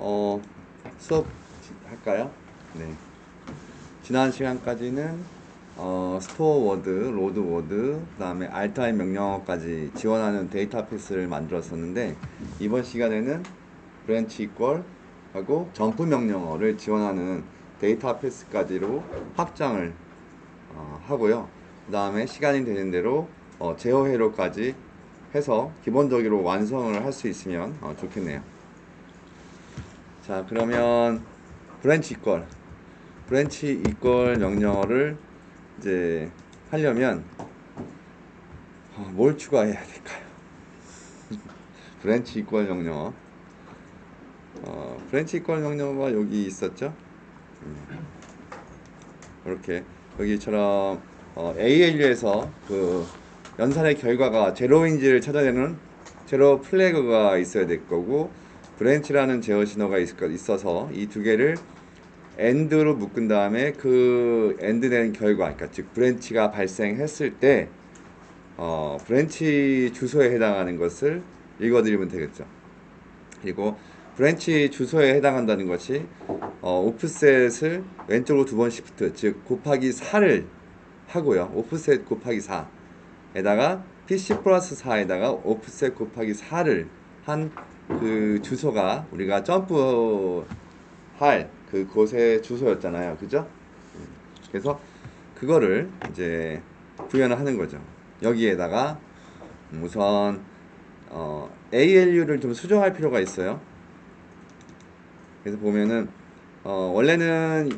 어, 수업 할까요? 네. 지난 시간까지는 스토어 워드, 로드 워드, 그 다음에 알타임 명령어까지 지원하는 데이터베이스를 만들었었는데 이번 시간에는 브랜치 이퀄 하고 점프 명령어를 지원하는 데이터베이스까지로 확장을 하고요. 그 다음에 시간이 되는 대로 제어 회로까지 해서 기본적으로 완성을 할 수 있으면 좋겠네요. 자, 그러면 브랜치 이퀄 명령어를 이제 하려면 뭘 추가해야 될까요? 브랜치 이퀄 명령어. 브랜치 이퀄 명령어가 여기 있었죠? 이렇게 여기처럼 ALU에서 그 연산의 결과가 제로인지를 찾아내는 제로 플래그가 있어야 될 거고, 브랜치라는 제어 신호가 있어서 이 두 개를 end로 묶은 다음에 그 end 된 결과, 그러니까 즉 브랜치가 발생했을 때 브랜치 주소에 해당하는 것을 읽어드리면 되겠죠. 그리고 브랜치 주소에 해당한다는 것이 오프셋을 왼쪽으로 두 번 시프트, 즉 곱하기 4를 하고요. 오프셋 곱하기 4에다가 PC 플러스 4에다가 오프셋 곱하기 4를 한 그 주소가 우리가 점프할 그 곳의 주소였잖아요. 그죠? 그래서 그거를 이제 구현을 하는 거죠. 여기에다가 우선 ALU를 좀 수정할 필요가 있어요. 그래서 보면은 원래는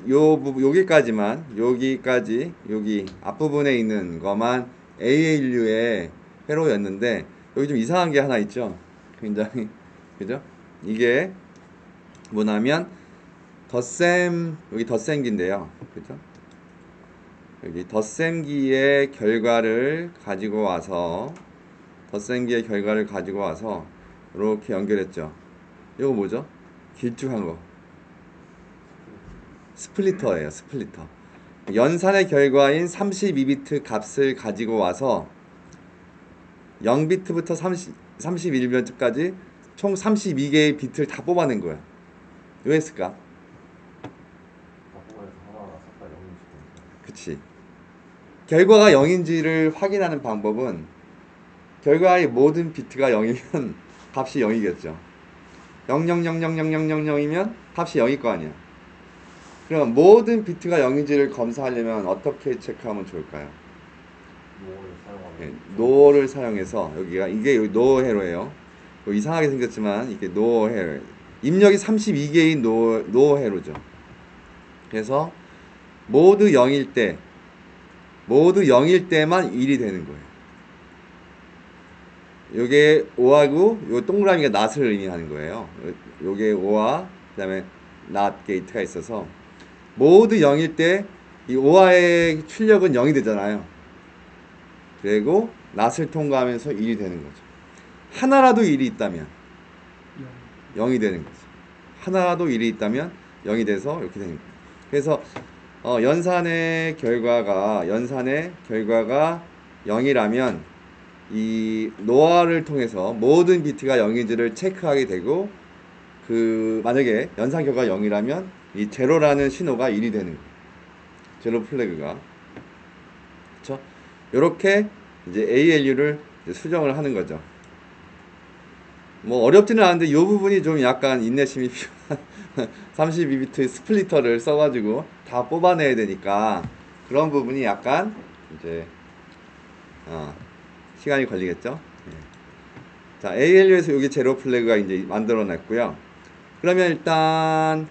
여기까지 여기 앞부분에 있는 것만 ALU의 회로였는데 여기 좀 이상한 게 하나 있죠. 굉장히 그죠? 이게 뭐냐면 여기 덧셈기인데요. 그죠? 여기 덧셈기의 결과를 가지고 와서 이렇게 연결했죠. 이거 뭐죠? 길쭉한 거. 스플리터예요. 스플리터. 연산의 결과인 32비트 값을 가지고 와서 0비트부터 31비트까지 총 32개의 비트를 다 뽑아낸 거야. 왜 했을까? 그치. 결과가 0인지를 확인하는 방법은 결과의 모든 비트가 0이면 값이 0이겠죠. 000000000이면 값이 0일 거 아니야. 그럼 모든 비트가 0인지를 검사하려면 어떻게 체크하면 좋을까요? 노어를 사용해서 이게 여기 노어 회로예요. 이상하게 생겼지만 이게 노어 회로. 입력이 32개인 노어 회로죠. 그래서 모두 0일 때만 1이 되는 거예요. 요게 5하고 요 동그라미가 not을 의미하는 거예요. 요게 5와 그다음에 not gate가 있어서 모두 0일 때 이 5화의 출력은 0이 되잖아요. 그리고 not을 통과하면서 1이 되는 거죠. 하나라도 1이 있다면 0이 되는 거죠. 하나라도 1이 있다면 0이 돼서 이렇게 되는 거예요. 그래서 연산의 결과가 0이라면 이 노아를 통해서 모든 비트가 0인지를 체크하게 되고, 만약에 연산 결과가 0이라면 이 제로라는 신호가 1이 되는 거예요. 제로 플래그가. 그쵸? 요렇게 이제 ALU를 이제 수정을 하는 거죠. 뭐 어렵지는 않은데 이 부분이 좀 약간 인내심이 필요한 32비트 스플리터를 써가지고 다 뽑아내야 되니까 그런 부분이 약간 이제 시간이 걸리겠죠. 네. 자, ALU에서 여기 제로 플래그가 이제 만들어냈고요. 그러면 일단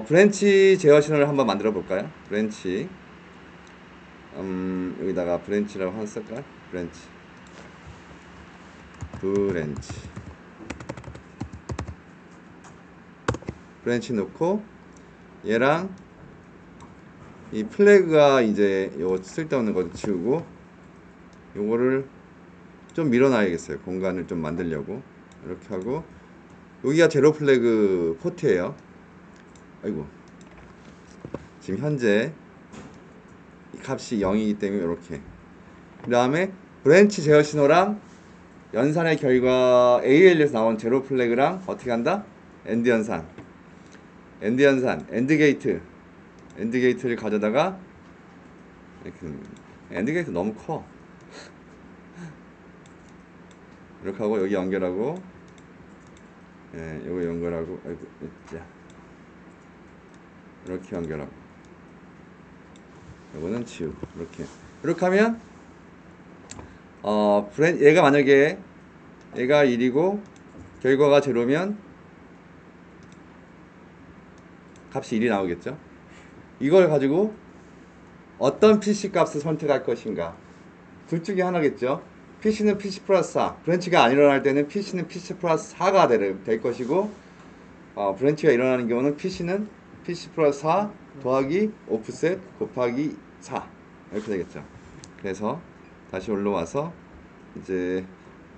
브랜치 제어 신호를 한번 만들어 볼까요? 브랜치. 여기다가 브랜치라고 하나 쓸까요? 브랜치 놓고 얘랑 이 플래그가 이제 요거 쓸데없는 거 지우고 요거를 좀 밀어놔야겠어요. 공간을 좀 만들려고. 이렇게 하고 여기가 제로 플래그 포트예요. 아이고, 지금 현재 이 값이 0이기 때문에 이렇게. 그 다음에 브랜치 제어 신호랑 연산의 결과 AL에서 나온 제로 플래그랑 어떻게 한다? 엔드 연산. 엔드 연산, 엔드 게이트를 가져다가 이렇게 엔드 게이트 너무 커. 이렇게 하고 여기 연결하고, 예, 요거 연결하고, 아이고, 자, 이렇게 연결하고, 요거는 지우고, 이렇게 하면 얘가 만약에 얘가 1이고 결과가 제로면 값이 1이 나오겠죠. 이걸 가지고 어떤 PC 값을 선택할 것인가, 둘 중에 하나겠죠. PC는 PC 플러스 4, 브랜치가 안 일어날 때는 PC는 PC 플러스 4가 될 것이고, 브랜치가 일어나는 경우는 PC는 PC 플러스 4 더하기 오프셋 곱하기 4 이렇게 되겠죠. 그래서 다시 올라와서 이제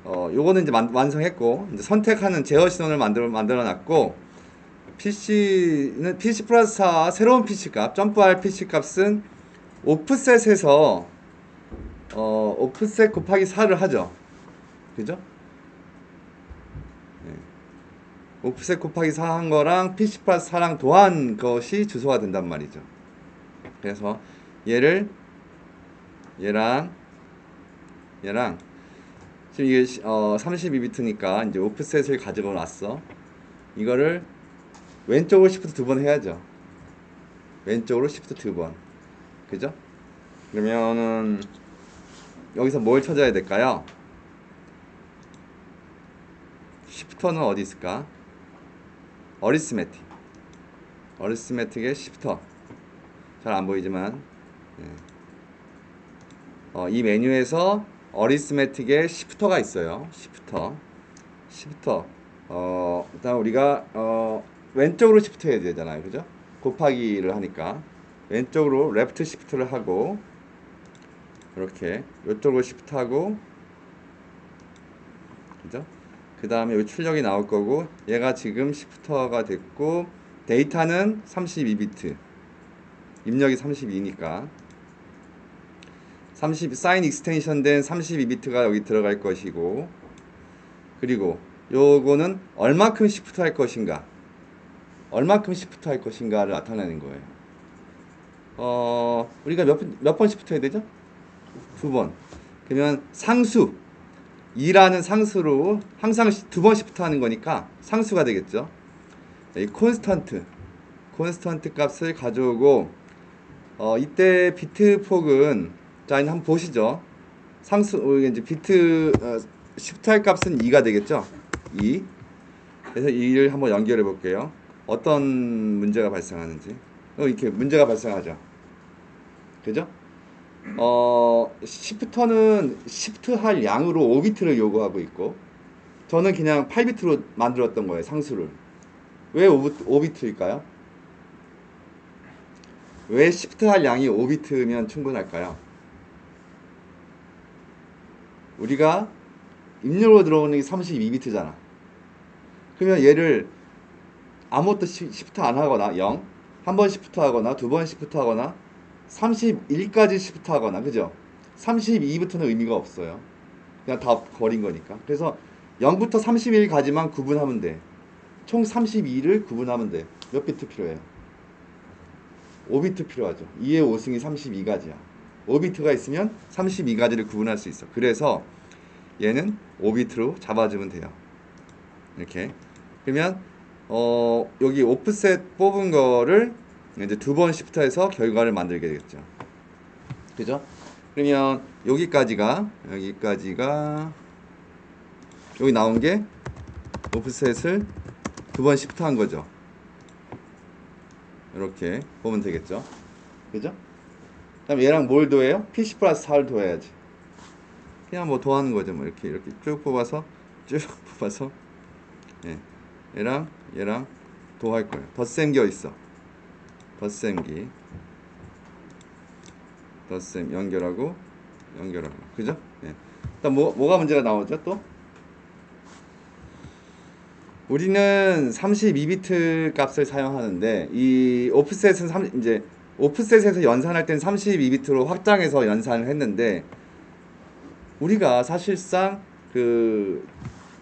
요거는 이제 완성했고, 이제 선택하는 제어 신호를 만들어 놨고, PC는 PC 플러스 4 새로운 PC 값, 점프할 PC 값은 오프셋에서 오프셋 곱하기 4를 하죠. 그죠? 네. 오프셋 곱하기 4 한 거랑 PC 플러스 4랑 더한 것이 주소가 된단 말이죠. 그래서 얘랑 지금 이게 32비트니까 이제 오프셋을 가지고 놨어. 이거를 왼쪽으로 시프트 2번 해야죠. 왼쪽으로 시프트 2번. 그죠? 그러면은 여기서 뭘 찾아야 될까요? 시프터는 어디 있을까? 어리스매틱의 시프터. 잘 안 보이지만, 이 메뉴에서 어리스매틱의 시프터가 있어요. 시프터. 일단 우리가 왼쪽으로 시프트 해야 되잖아요. 그죠? 곱하기를 하니까 왼쪽으로 레프트 시프트를 하고, 이렇게 이쪽으로 시프트 하고, 그죠? 그 다음에 여기 출력이 나올 거고, 얘가 지금 시프터가 됐고, 데이터는 32비트, 입력이 32니까 사인 익스텐션 된 32비트가 여기 들어갈 것이고, 그리고 요거는 얼마큼 시프트 할 것인가를 나타내는 거예요. 우리가 몇 번 시프트 해야 되죠? 2번. 그러면 상수 2라는 상수로 항상 2번 시프트 하는 거니까 상수가 되겠죠. 이 콘스턴트 값을 가져오고, 이때 비트 폭은, 자, 이제 한번 보시죠. 이제 비트 시프트 할 값은 2가 되겠죠. 2. 그래서 2를 한번 연결해 볼게요. 어떤 문제가 발생하는지. 이렇게 문제가 발생하죠. 그죠? 시프터는 시프트 할 양으로 5비트를 요구하고 있고, 저는 그냥 8비트로 만들었던 거예요, 상수를. 왜 5비트일까요? 왜 시프트 할 양이 5비트면 충분할까요? 우리가 입력으로 들어오는 게 32비트잖아. 그러면 얘를 아무것도 시프트 안 하거나 0, 한 번 시프트 하거나 두 번 시프트 하거나 31까지 시프트 하거나, 그죠? 32부터는 의미가 없어요. 그냥 다 버린 거니까. 그래서 0부터 31까지만 구분하면 돼. 총 32를 구분하면 돼. 몇 비트 필요해요? 5비트 필요하죠. 2의 5승이 32가지야. 5비트가 있으면 32가지를 구분할 수 있어. 그래서 얘는 5비트로 잡아주면 돼요. 이렇게. 그러면 여기 오프셋 뽑은 거를 이제 2번 시프트해서 결과를 만들게 되겠죠. 그죠? 그러면 여기까지가 여기 나온 게 오프셋을 2번 시프트 한 거죠. 이렇게 보면 되겠죠. 그죠? 그다음 얘랑 뭘 더해요? PC 플러스 4를 더해야지. 그냥 뭐 더하는 거죠. 뭐 이렇게 쭉 뽑아서 예. 얘랑 더할 거예요. 덧셈기 어딨어? 덧셈 연결하고 그죠? 예. 일단 뭐가 문제가 나오죠? 또 우리는 32비트 값을 사용하는데, 이 오프셋은 이제 오프셋에서 연산할 땐 32비트로 확장해서 연산을 했는데, 우리가 사실상 그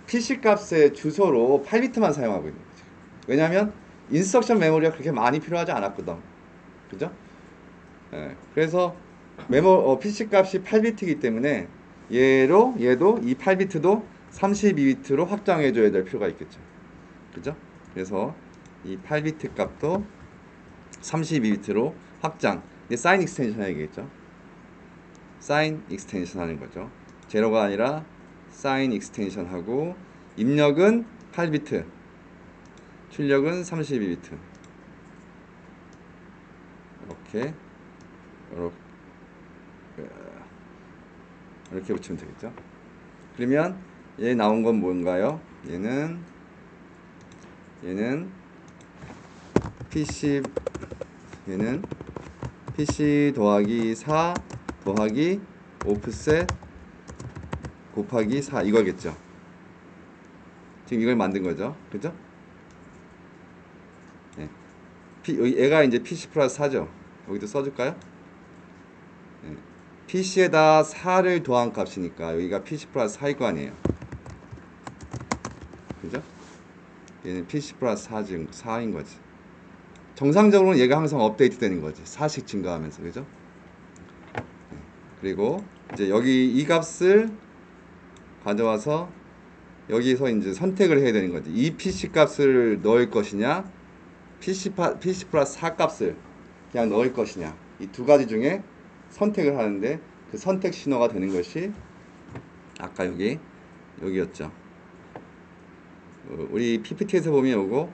PC 값의 주소로 8비트만 사용하고 있는 거죠. 왜냐하면 인스트럭션 메모리가 그렇게 많이 필요하지 않았거든. 그죠? 예, 그래서 PC 값이 8비트이기 때문에 얘도 이 8비트도 32비트로 확장해 줘야 될 필요가 있겠죠. 그죠? 그래서 이 8비트 값도 32비트로 확장. 이제 사인 익스텐션 해야겠죠. 사인 익스텐션 하는 거죠. 제로가 아니라 사인 익스텐션 하고 입력은 8비트, 출력은 32비트. 이렇게 이렇게 붙이면 되겠죠. 그러면 얘 나온 건 뭔가요? 얘는 PC 얘는 PC 더하기 4 더하기 오프셋 곱하기 4 이거겠죠. 지금 이걸 만든 거죠. 그죠? 네. 여기 얘가 이제 PC 플러스 4죠. 여기도 써줄까요? 네. PC에다 4를 더한 값이니까 여기가 PC 플러스 4일 거 아니에요. 그죠? 얘는 PC 플러스 4인 거지. 정상적으로는 얘가 항상 업데이트 되는 거지. 4씩 증가하면서. 그죠? 네. 그리고 이제 여기 이 값을 가져와서 여기서 이제 선택을 해야 되는 거지. 이 PC 값을 넣을 것이냐, PC 플러스 4 값을 그냥 넣을 것이냐. 이 두 가지 중에 선택을 하는데 그 선택 신호가 되는 것이 아까 여기였죠. 우리 PPT에서 보면 요거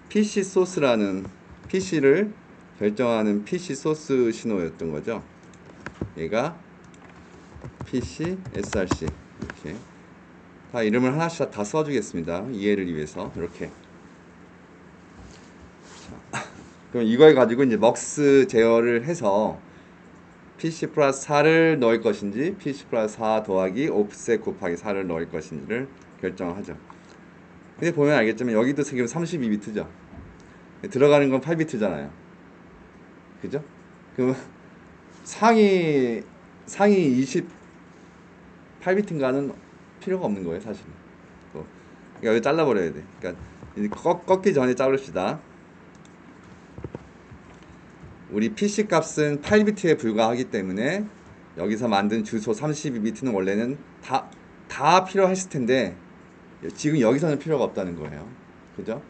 PC 소스라는 PC를 결정하는 PC 소스 신호였던 거죠. 얘가 PC src 이렇게 다 이름을 하나씩 다 써주겠습니다. 이해를 위해서 이렇게. 자, 그럼 이걸 가지고 이제 먹스 제어를 해서 PC 플러스 4를 넣을 것인지 PC 플러스 4 더하기 오프셋 곱하기 4를 넣을 것인지를 결정하죠. 근데 보면 알겠지만 여기도 지금 32비트죠. 들어가는 건 8비트잖아요. 그죠? 그럼 상위 28비트인가는 필요가 없는 거예요, 사실은. 그러니까 여기 잘라버려야 돼. 그러니까 꺾기 전에 자릅시다. 우리 PC 값은 8비트에 불과하기 때문에 여기서 만든 주소 32비트는 원래는 다 필요했을 텐데 지금 여기서는 필요가 없다는 거예요. 그죠?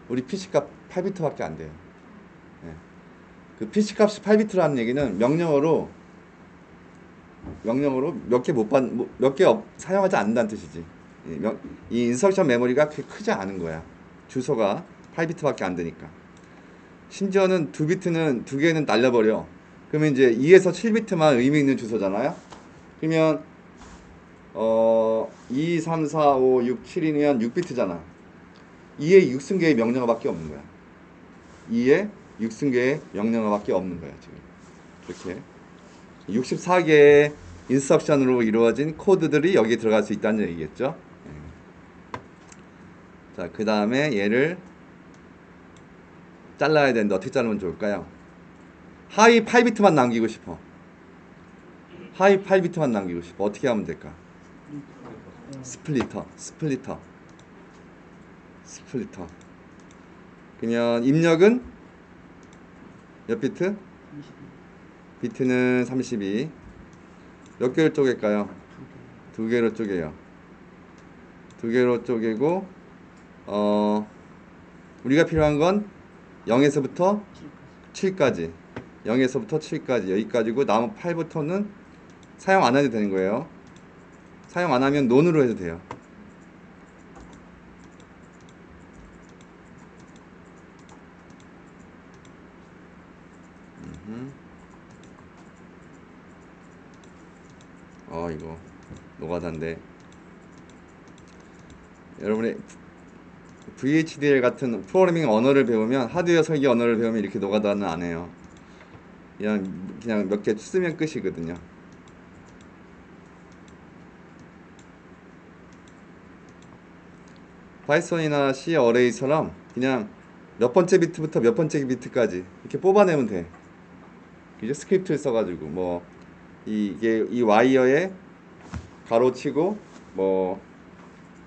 우리 PC 값 8비트밖에 안 돼요. 네. 그 PC 값이 8비트라는 얘기는 명령어로 몇 개 사용하지 않는다는 뜻이지. 이 인스트럭션 메모리가 그렇게 크지 않은 거야. 주소가 8비트밖에 안 되니까. 심지어는 2개는 날려버려. 그러면 이제 2에서 7비트만 의미 있는 주소잖아요. 그러면 2, 3, 4, 5, 6, 7이면 6비트잖아. 2에 6승계의 명령어밖에 없는 거야. 2에 6승계의 명령어밖에 없는 거야, 지금. 이렇게 64개의 인스트럭션으로 이루어진 코드들이 여기에 들어갈 수 있다는 얘기겠죠. 자, 그 다음에 얘를 잘라야 되는데 어떻게 자르면 좋을까요? 하위 8비트만 남기고 싶어. 하위 8비트만 남기고 싶어. 어떻게 하면 될까? 스플리터. 그러면 입력은 몇 비트? 비트는 32. 몇 개로 쪼갤까요? 2개로 쪼개요. 2개로 쪼개고 우리가 필요한 건 0에서부터 7까지 0에서부터 7까지 여기까지고 남은 8부터는 사용 안 해도 되는 거예요. 사용 안 하면 논으로 해도 돼요. 이거 노가다인데 여러분의 VHDL 같은 프로그래밍 언어를 배우면 하드웨어 설계 언어를 배우면 이렇게 노가다는 안 해요. 그냥 몇 개 쓰면 끝이거든요. 파이썬이나 C 어레이처럼 그냥 몇 번째 비트부터 몇 번째 비트까지 이렇게 뽑아내면 돼. 이제 스크립트를 써가지고 뭐 이게 이 와이어에 가로치고 뭐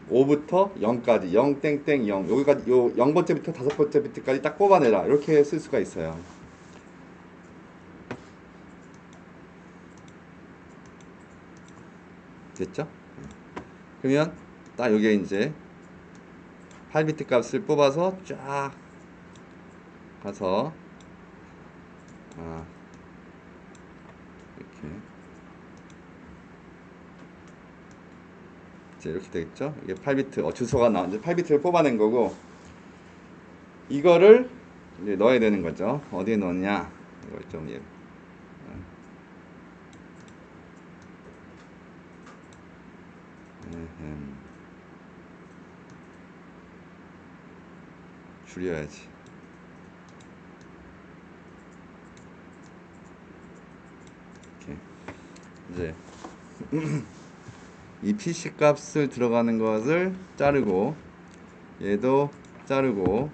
5부터 0까지 0 땡땡 0 여기까지 요 0번째부터 5번째 비트까지 딱 뽑아내라 이렇게 쓸 수가 있어요. 됐죠? 그러면 딱 여기에 이제 8비트 값을 뽑아서 쫙 가서 이렇게 이제 이렇게 되겠죠? 이게 8비트 주소가 나온 이제 8비트를 뽑아낸 거고 이거를 이제 넣어야 되는 거죠. 어디에 넣냐? 이걸 좀 줄여야지. 이렇게 이제 이 PC 값을 들어가는 것을 자르고 얘도 자르고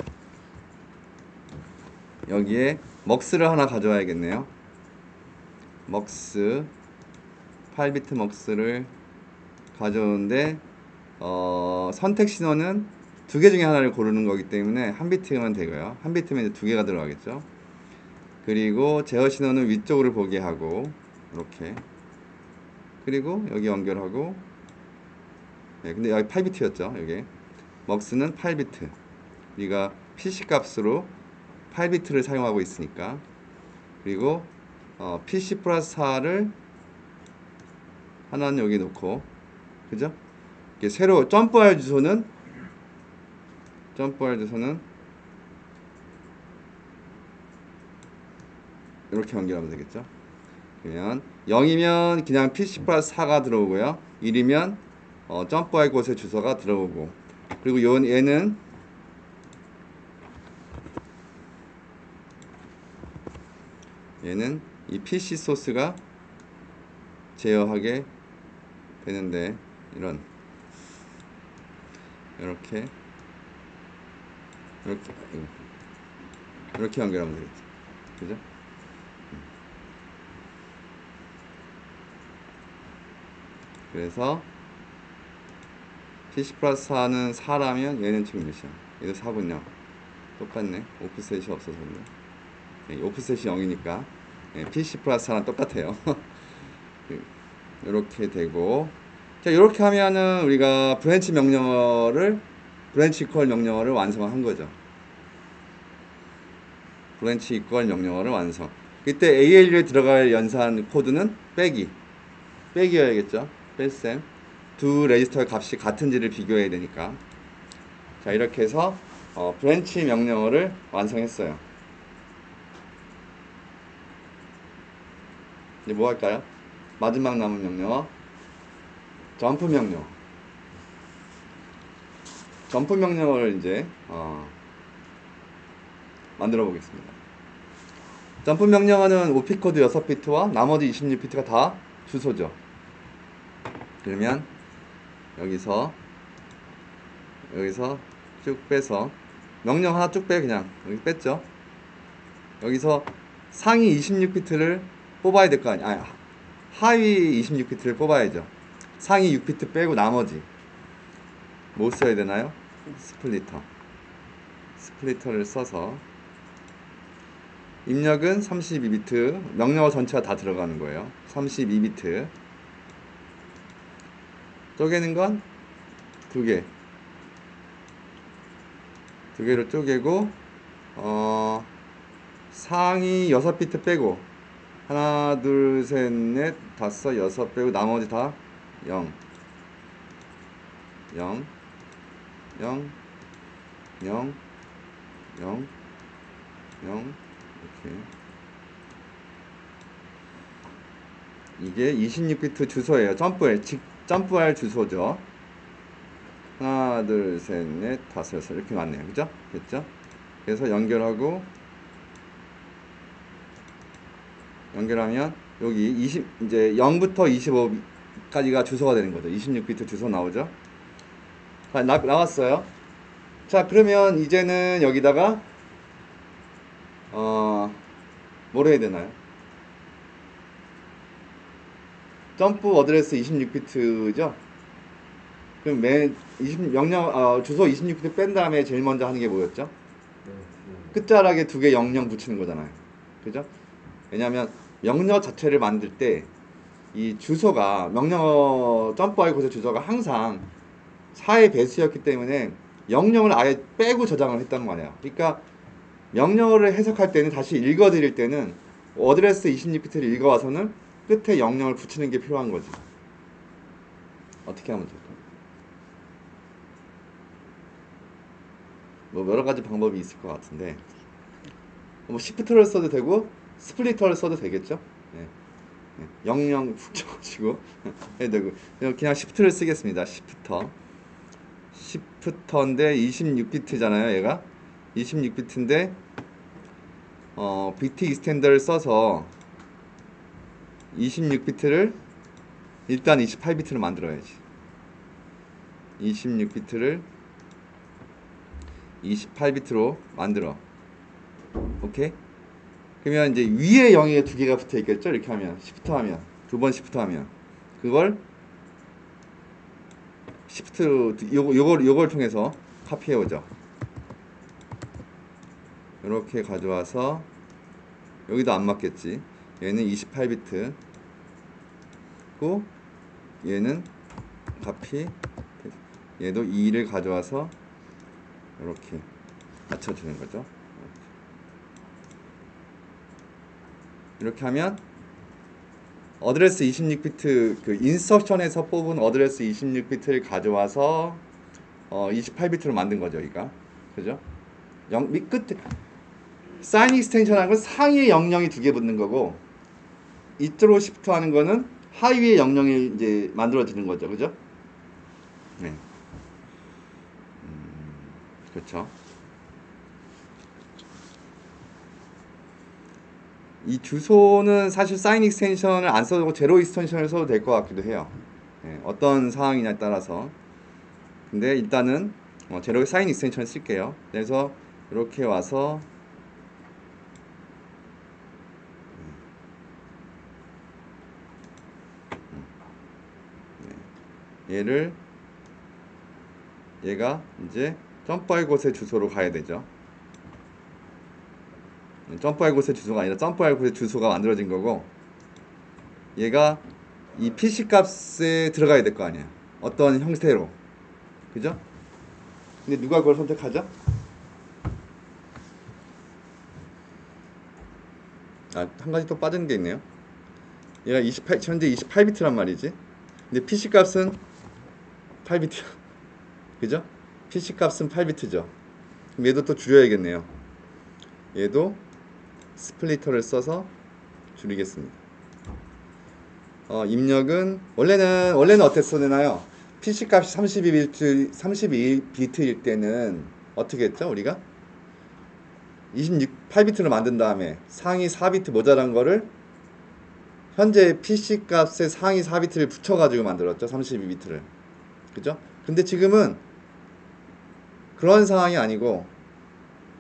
여기에 먹스를 하나 가져와야겠네요. 먹스 8비트 먹스를 가져오는데 선택 신호는 두 개 중에 하나를 고르는 거기 때문에 한 비트면 되고요. 한 비트면 이제 두 개가 들어가겠죠. 그리고 제어 신호는 위쪽으로 보게 하고 이렇게 그리고 여기 연결하고 네, 근데 여기 8비트였죠. 여기 먹스는 8비트 우리가 PC 값으로 8비트를 사용하고 있으니까 그리고 PC 플러스 4를 하나는 여기 놓고 그죠? 이렇게 새로 점프할 주소는 이렇게 연결하면 되겠죠? 그러면 0이면 그냥 PC 플러스 4가 들어오고요. 1이면 점프할 곳의 주소가 들어오고 그리고 얘는 이 PC 소스가 제어하게 되는데 이렇게 연결하면 되겠죠. 그죠? 그래서 PC 플러스 4는 4라면 얘는 지금 몇이야? 얘도 4군요. 똑같네. 오프셋이 없어서 그래. 네, 오프셋이 0이니까 네, PC 플러스 4랑 똑같아요. 이렇게 되고 자 이렇게 하면은 우리가 브랜치 이퀄 명령어를 완성한 거죠. 브랜치 이퀄 명령어를 완성. 이때 ALU에 들어갈 연산 코드는 빼기여야겠죠. 뺄셈 두 레지스터 값이 같은지를 비교해야 되니까 자 이렇게 해서 브랜치 명령어를 완성했어요. 이제 뭐 할까요? 마지막 남은 명령어 점프 명령어를 이제 만들어 보겠습니다. 점프 명령어는 OP 코드 6비트와 나머지 26비트가 다 주소죠. 그러면 여기서 쭉 빼서 명령 하나 쭉 빼 그냥 여기 뺐죠. 여기서 상위 26비트를 뽑아야 될 거 아니야. 하위 26비트를 뽑아야죠. 상위 6비트 빼고 나머지 뭐 써야 되나요? 스플리터를 써서 입력은 32비트 명령어 전체가 다 들어가는 거예요. 32비트 쪼개는 건 두 개로 쪼개고 상위 6비트 빼고 하나 둘 셋 넷 다섯 여섯 빼고 나머지 다 0 0 0 0 0 0 이렇게 이게 26비트 주소예요. 점프할 주소죠. 하나 둘 셋 넷 다섯 여섯 이렇게 맞네요. 그죠? 됐죠? 그래서 연결하면 여기 이제 0부터 25까지가 주소가 되는 거죠. 26비트 주소 나오죠? 나왔어요. 자, 그러면 이제는 여기다가 뭘 해야 되나요? 점프 어드레스 26비트죠? 그럼 주소 26비트 뺀 다음에 제일 먼저 하는 게 뭐였죠? 끝자락에 두 개 00 붙이는 거잖아요. 그죠? 왜냐면 명령 자체를 만들 때 이 주소가 명령 점프할 곳의 주소가 항상 4의 배수였기 때문에 00을 아예 빼고 저장을 했단 말이야. 그러니까 명령어를 해석할 때는 다시 읽어드릴 때는 어드레스 26비트를 읽어와서는 끝에 00을 붙이는 게 필요한 거지. 어떻게 하면 될까? 뭐 여러 가지 방법이 있을 것 같은데 뭐 시프트를 써도 되고 스플리터를 써도 되겠죠? 네. 00 붙여가지고 해도 되고 그냥 시프트를 쓰겠습니다. 시프터인데 26비트잖아요. 얘가 26비트인데 비트 익스텐더를 써서 26비트를 일단 28비트로 만들어야지. 26비트를 28비트로 만들어. 오케이? 그러면 이제 위에 0이 두 개가 붙어 있겠죠? 이렇게 하면 시프트 하면 두 번 시프트 하면 그걸 시프트 요걸 통해서 카피해 오죠. 이렇게 가져와서 여기도 안 맞겠지. 얘는 28비트 고 얘는 카피 얘도 2를 가져와서 이렇게 맞춰주는 거죠. 이렇게 하면 어드레스 26비트 그 인스트럭션에서 뽑은 어드레스 26비트를 가져와서 28비트로 만든 거죠, 여기가. 그죠? 밑 끝에 사인 익스텐션하는 건 상위에 00이 두 개 붙는 거고 이쪽으로 시프트 하는 거는 하위에 00이 이제 만들어지는 거죠. 그죠? 네. 그렇죠. 이 주소는 사실 사인 익스텐션을 안 써도 제로 익스텐션을 써도 될 것 같기도 해요. 네, 어떤 상황이냐에 따라서. 근데 일단은 제로 사인 익스텐션을 쓸게요. 그래서 이렇게 와서 얘가 이제 점프할 곳의 주소로 가야 되죠. 점프할 곳의 주소가 아니라 점프할 곳의 주소가 만들어진 거고 얘가 이 PC 값에 들어가야 될 거 아니야. 어떤 형태로. 그죠? 근데 누가 그걸 선택하죠? 한 가지 또 빠진 게 있네요. 얘가 현재 28비트란 말이지. 근데 PC 값은 8비트야. 그죠? PC 값은 8비트죠. 그럼 얘도 또 줄여야겠네요. 얘도 스플리터를 써서 줄이겠습니다. 입력은 원래는 어땠어 되나요? PC 값이 32비트일 때는 어떻게 했죠? 우리가 8비트로 만든 다음에 상위 4비트 모자란 거를 현재 PC 값에 상위 4비트를 붙여가지고 만들었죠. 32비트를. 그죠? 근데 지금은 그런 상황이 아니고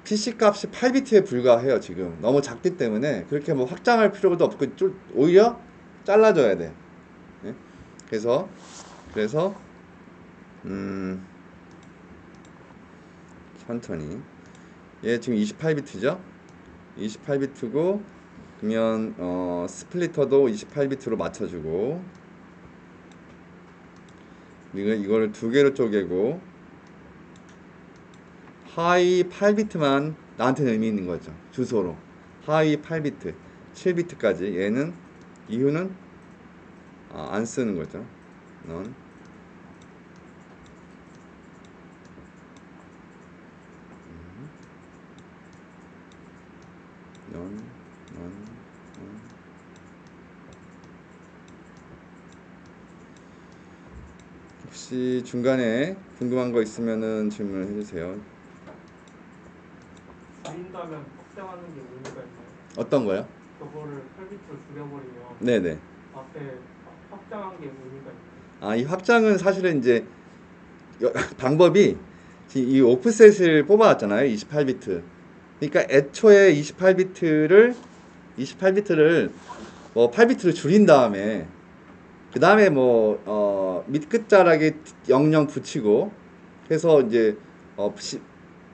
PC 값이 8비트에 불과해요. 지금 너무 작기 때문에 그렇게 뭐 확장할 필요도 없고 오히려 잘라줘야 돼. 네? 그래서 천천히 얘 지금 28비트죠. 28비트고 그러면 스플리터도 28비트로 맞춰주고 이거를 두 개로 쪼개고 하위 8비트만 나한테는 의미 있는 거죠. 주소로 하위 8비트 7비트까지 얘는 이유는 안 쓰는 거죠. 넌 혹시 중간에 궁금한 거 있으면은 질문을 해주세요. 줄인다면 확장하는 게 의미가 있나요? 어떤 거요? 저거를 8비트로 줄여버리면 네네. 앞에 확장한 게 의미가 있나요? 이 확장은 사실은 이제 방법이 이 오프셋을 뽑아왔잖아요. 28비트. 그러니까 애초에 28비트를 뭐 8비트를 줄인 다음에 그 다음에 밑 끝자락에 00 붙이고 해서 이제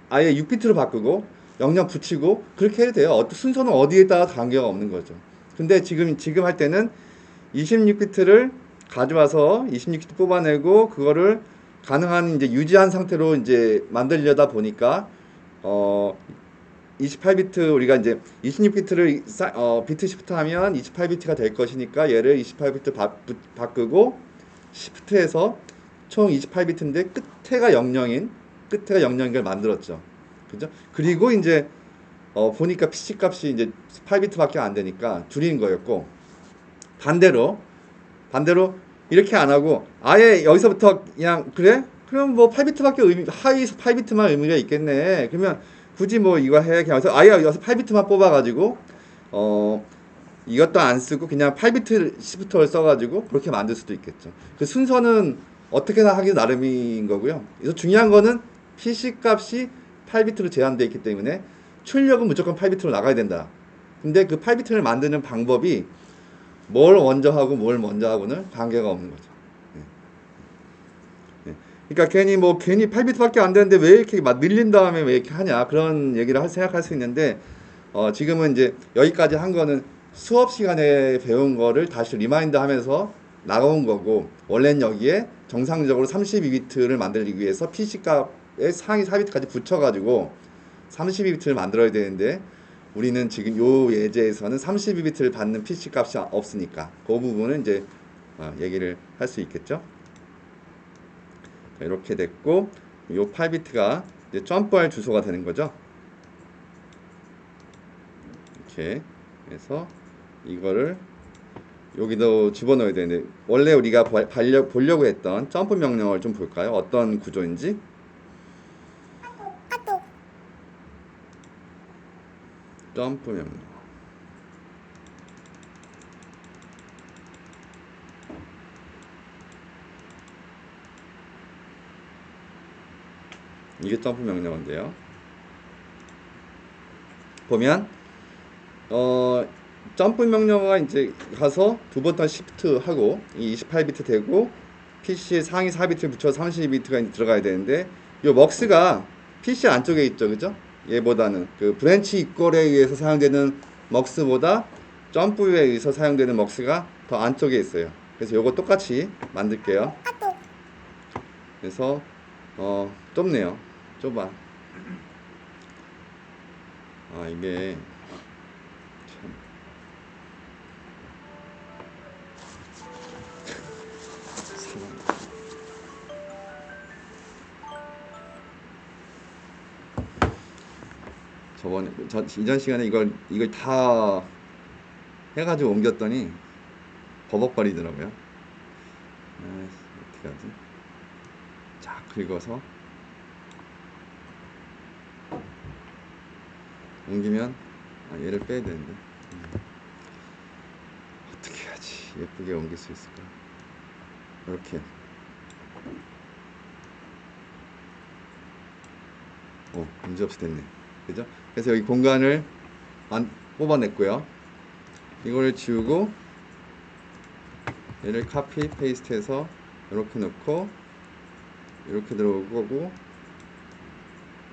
아예 6비트로 바꾸고 00 붙이고 그렇게 해도 돼요. 순서는 어디에 따라 관계가 없는 거죠. 근데 지금 할 때는 26비트를 가져와서 26비트 뽑아내고 그거를 가능한 이제 유지한 상태로 이제 만들려다 보니까 28비트 우리가 이제 26비트를 비트 시프트 하면 28비트가 될 것이니까 얘를 28비트 바꾸고 시프트해서 총 28비트인데 끝에가 00인 걸 만들었죠. 그죠? 그리고 이제 보니까 PC 값이 이제 8비트밖에 안 되니까 줄인 거였고 반대로 이렇게 안 하고 아예 여기서부터 그냥 그래? 그럼 뭐 8비트밖에 하위 8비트만 의미가 있겠네. 그러면 굳이 뭐 이거 해 그냥 아예 여기서 8비트만 뽑아가지고 이것도 안 쓰고 그냥 8비트 시프트를 써가지고 그렇게 만들 수도 있겠죠. 그 순서는 어떻게나 하기 나름인 거고요. 그래서 중요한 거는 PC 값이 8비트로 제한되어 있기 때문에 출력은 무조건 8비트로 나가야 된다. 근데 그 8비트를 만드는 방법이 뭘 먼저 하고 뭘 먼저 하고는 관계가 없는 거죠. 그러니까 괜히 8비트밖에 안 되는데 왜 이렇게 막 늘린 다음에 왜 이렇게 하냐 그런 얘기를 생각할 수 있는데 지금은 이제 여기까지 한 거는 수업 시간에 배운 거를 다시 리마인드 하면서 나온 거고 원래는 여기에 정상적으로 32비트를 만들기 위해서 PC 값에 상위 4비트까지 붙여가지고 32비트를 만들어야 되는데 우리는 지금 요 예제에서는 32비트를 받는 PC 값이 없으니까 그 부분은 이제 얘기를 할 수 있겠죠. 이렇게 됐고 요 8비트가 이제 점프할 주소가 되는 거죠. 이렇게 해서 이거를 여기도 집어넣어야 되는데 원래 우리가 보려고 했던 점프 명령을 좀 볼까요? 어떤 구조인지. 점프 명령. 이게 점프 명령인데요. 보면 점프 명령어가 이제 가서 두 번 더 시프트 하고 이 28비트 되고 PC에 상위 4비트 붙여 32비트가 들어가야 되는데 요 먹스가 PC 안쪽에 있죠. 그죠? 얘보다는 그 브랜치 이퀄에 의해서 사용되는 먹스보다 점프에 의해서 사용되는 먹스가 더 안쪽에 있어요. 그래서 요거 똑같이 만들게요. 그래서 좁네요. 좁아. 이게 참 이전 시간에 이걸 다 해가지고 옮겼더니 버벅거리더라고요. 어떻게 하지? 쫙 긁어서 옮기면 얘를 빼야 되는데 어떻게 해야지 예쁘게 옮길 수 있을까? 이렇게 문제없이 됐네. 그죠? 그래서 여기 공간을 뽑아냈고요. 이걸 지우고 얘를 카피 페이스트해서 이렇게 넣고 이렇게 들어올 거고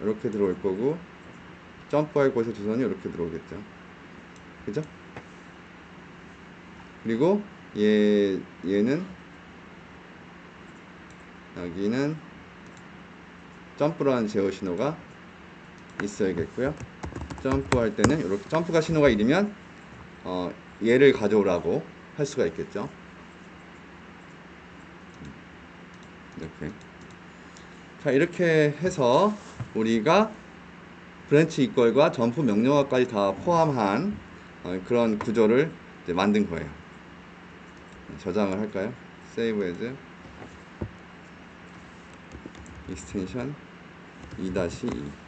이렇게 들어올 거고 점프할 곳의 주소는 이렇게 들어오겠죠. 그죠? 그리고 얘는 여기는 점프라는 제어 신호가 있어야겠고요. 점프할 때는 이렇게 점프가 신호가 1이면 얘를 가져오라고 할 수가 있겠죠. 이렇게. 자, 이렇게 해서 우리가 브랜치 이퀄과 점프 명령어까지 다 포함한 그런 구조를 이제 만든 거예요. 저장을 할까요? Save as extension 2-2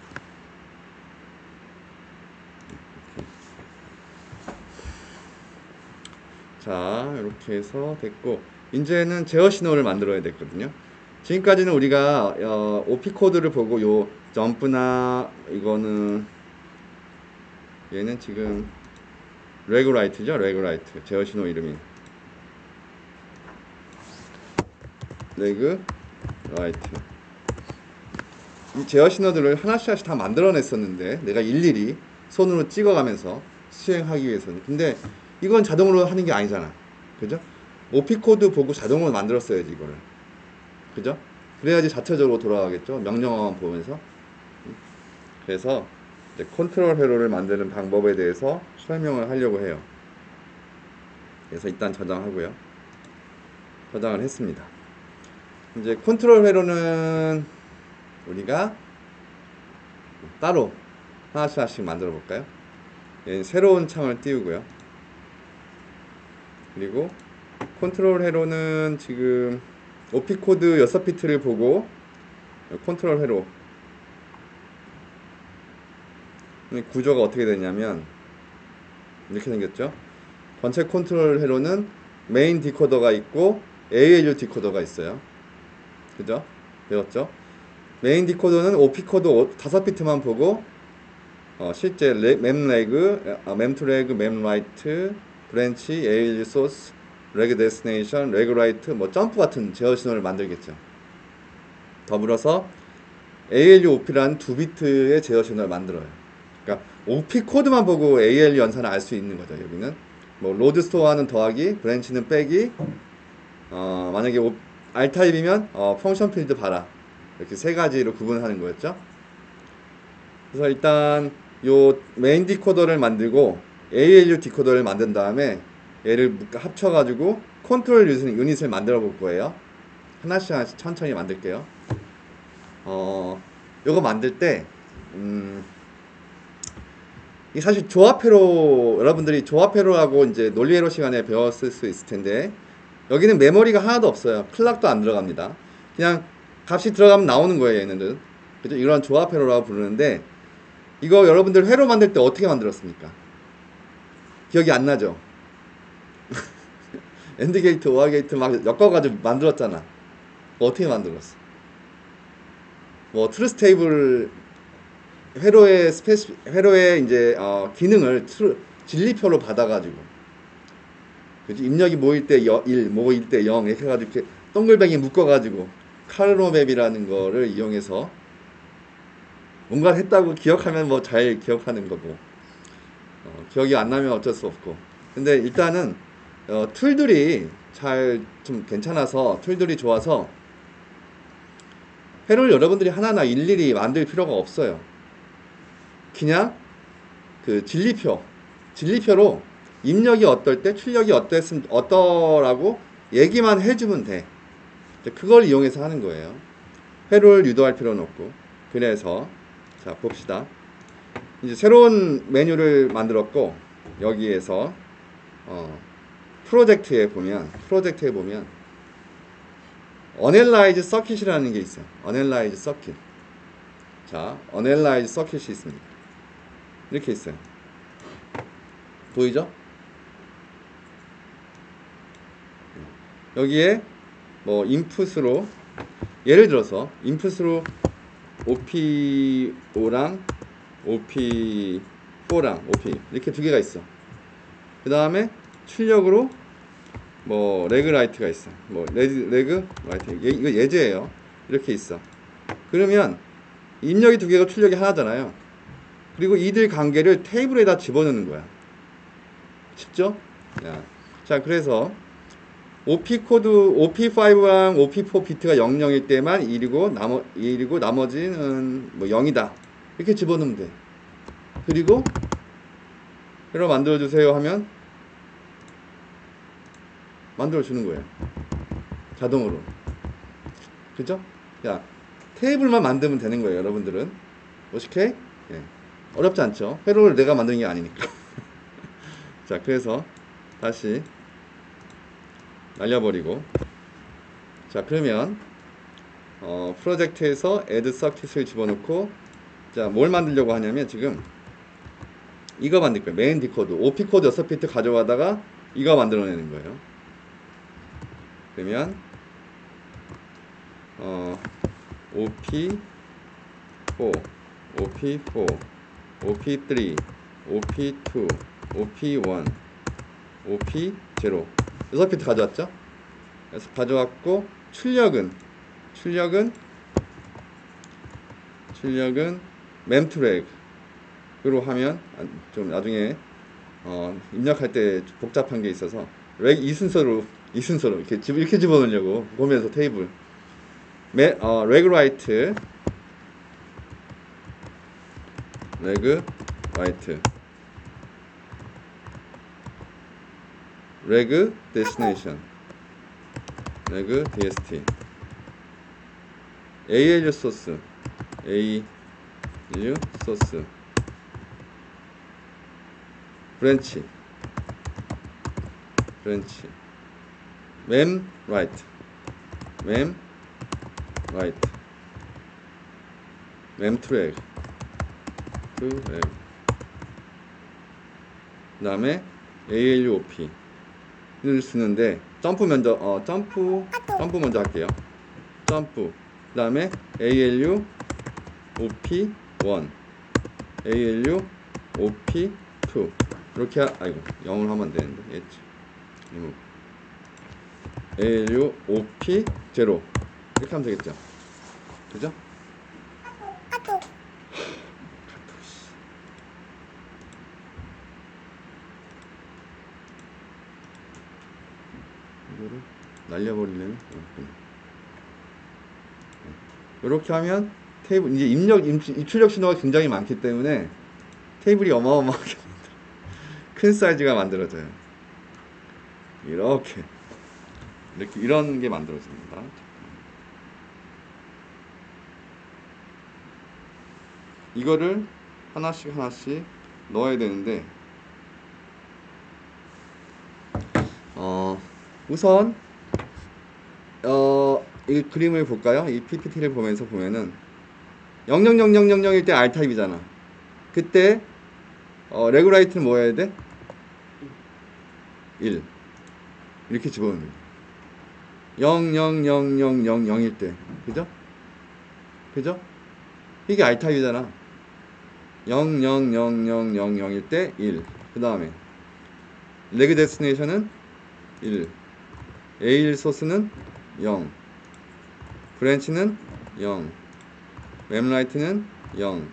자, 이렇게 해서 됐고 이제는 제어 신호를 만들어야 됐거든요. 지금까지는 우리가 OP 코드를 보고 요 점프나 이거는 얘는 지금 레그라이트죠. 레그라이트 제어 신호 이름이 레그, 라이트. 이 제어 신호들을 하나씩 하나씩 다 만들어냈었는데 내가 일일이 손으로 찍어가면서 수행하기 위해서는. 근데 이건 자동으로 하는 게 아니잖아. 그죠? OP 코드 보고 자동으로 만들었어야지 이거를. 그죠? 그래야지 자체적으로 돌아가겠죠. 명령어만 보면서. 그래서 이제 컨트롤 회로를 만드는 방법에 대해서 설명을 하려고 해요. 그래서 일단 저장하고요. 저장을 했습니다. 이제 컨트롤 회로는 우리가 따로 하나씩 하나씩 만들어 볼까요? 새로운 창을 띄우고요. 그리고 컨트롤 회로는 지금 OP 코드 6비트를 보고 컨트롤 회로 구조가 어떻게 되냐면 이렇게 생겼죠. 전체 컨트롤 회로는 메인 디코더가 있고 ALU 디코더가 있어요. 그죠? 배웠죠? 메인 디코더는 OP 코드 5비트만 보고 실제 memreg, memtoReg, memWrite, branch, ALU source, reg destination, reg write, 뭐 점프 같은 제어 신호를 만들겠죠. 더불어서 ALU OP라는 2비트의 제어 신호를 만들어요. 그러니까 OP 코드만 보고 ALU 연산을 알 수 있는 거죠. 여기는 뭐 로드 스토어는 더하기, 브랜치는 빼기, 만약에 R 타입이면 펑션 필드 봐라. 이렇게 세 가지로 구분하는 거였죠. 그래서 일단 요 메인 디코더를 만들고 ALU 디코더를 만든 다음에 얘를 합쳐가지고 컨트롤 유닛을 만들어 볼 거예요. 하나씩 하나씩 천천히 만들게요. 요거 만들 때 이 사실 조합회로, 여러분들이 조합회로하고 이제 논리회로 시간에 배웠을 수 있을 텐데 여기는 메모리가 하나도 없어요. 클락도 안 들어갑니다. 그냥 값이 들어가면 나오는 거예요, 얘네들. 그죠? 이런 조합회로라고 부르는데 이거 여러분들 회로 만들 때 어떻게 만들었습니까? 기억이 안 나죠? 엔드 게이트, 오어 게이트 막 엮어가지고 만들었잖아. 어떻게 만들었어? 뭐 트루스 테이블 회로의 이제 기능을 진리표로 받아가지고, 그지? 입력이 모일 때 1, 모일 때 0 이렇게 해가지고 이렇게 동글뱅이 묶어가지고 카르노맵이라는 거를 이용해서 뭔가를 했다고 기억하면 뭐 잘 기억하는 거고, 기억이 안 나면 어쩔 수 없고. 근데 일단은 툴들이 잘 좀 괜찮아서, 툴들이 좋아서 회로를 여러분들이 하나하나 일일이 만들 필요가 없어요. 그냥 그 진리표로 입력이 어떨 때 출력이 어떠라고 얘기만 해주면 돼. 그걸 이용해서 하는 거예요. 회로를 유도할 필요는 없고. 그래서 자 봅시다. 이제 새로운 메뉴를 만들었고 여기에서 프로젝트에 보면 Analyze Circuit이라는 게 있어요. Analyze Circuit. 자, Analyze Circuit이 있습니다. 이렇게 있어요. 보이죠? 여기에 뭐 인풋으로, 예를 들어서 인풋으로 OP5랑 OP4랑 OP 이렇게 두 개가 있어. 그 다음에 출력으로 뭐 레그 라이트가 있어. 뭐 레그 라이트, 이거 예제예요. 이렇게 있어. 그러면 입력이 두 개가 출력이 하나잖아요. 그리고 이들 관계를 테이블에다 집어넣는 거야. 쉽죠? 자, 그래서 OP 코드 OP5랑 OP4 비트가 00일 때만 1이고 나머지는 뭐 0이다. 이렇게 집어넣으면 돼. 그리고 회로 만들어 주세요 하면 만들어 주는 거예요. 자동으로. 그죠? 야, 테이블만 만들면 되는 거예요, 여러분들은. 오케이? 예. 어렵지 않죠? 회로를 내가 만드는 게 아니니까. 자, 그래서 다시 날려버리고, 자, 그러면 프로젝트에서 add circuit을 집어넣고, 자, 뭘 만들려고 하냐면 지금 이거 만들 거예요. 메인 디코드 OP 코드 6비트 가져가다가 이거 만들어내는 거예요. 그러면 OP4, OP4, OP3, OP2, OP1, OP0 6비트 가져왔죠? 그래서 가져왔고 출력은 memTrag으로 하면 좀 나중에 입력할 때 복잡한 게 있어서 이 순서로 이렇게 집어넣으려고 보면서 테이블 regWrite reg destination reg dst ALU 소스 브랜치 memWrite memTrag 그 다음에 ALUOP를 쓰는데 점프 먼저 할게요. 점프 그 다음에 ALUOP1 ALUOP2 이렇게 아이고 영어를 하면 안 되는데 ALUOP0 이렇게 하면 되겠죠. 그죠? 이거를 날려버리려면 이렇게 하면 테이블 이제 입출력 신호가 굉장히 많기 때문에 테이블이 어마어마하게 큰 사이즈가 만들어져요. 이렇게 이런 게 만들어집니다. 이거를 하나씩 넣어야 되는데 우선 이 그림을 볼까요? 이 PPT를 보면은 00000일 때 R타입이잖아. 그때 레그라이트는 뭐 해야 돼? 1 이렇게 집어넣는 거야. 00000일 때 그죠? 이게 R타입이잖아. 00000일 때 1. 그 다음에 레그 데스티네이션은 1. A1 소스는 0. 브랜치는 0. memRight는 0.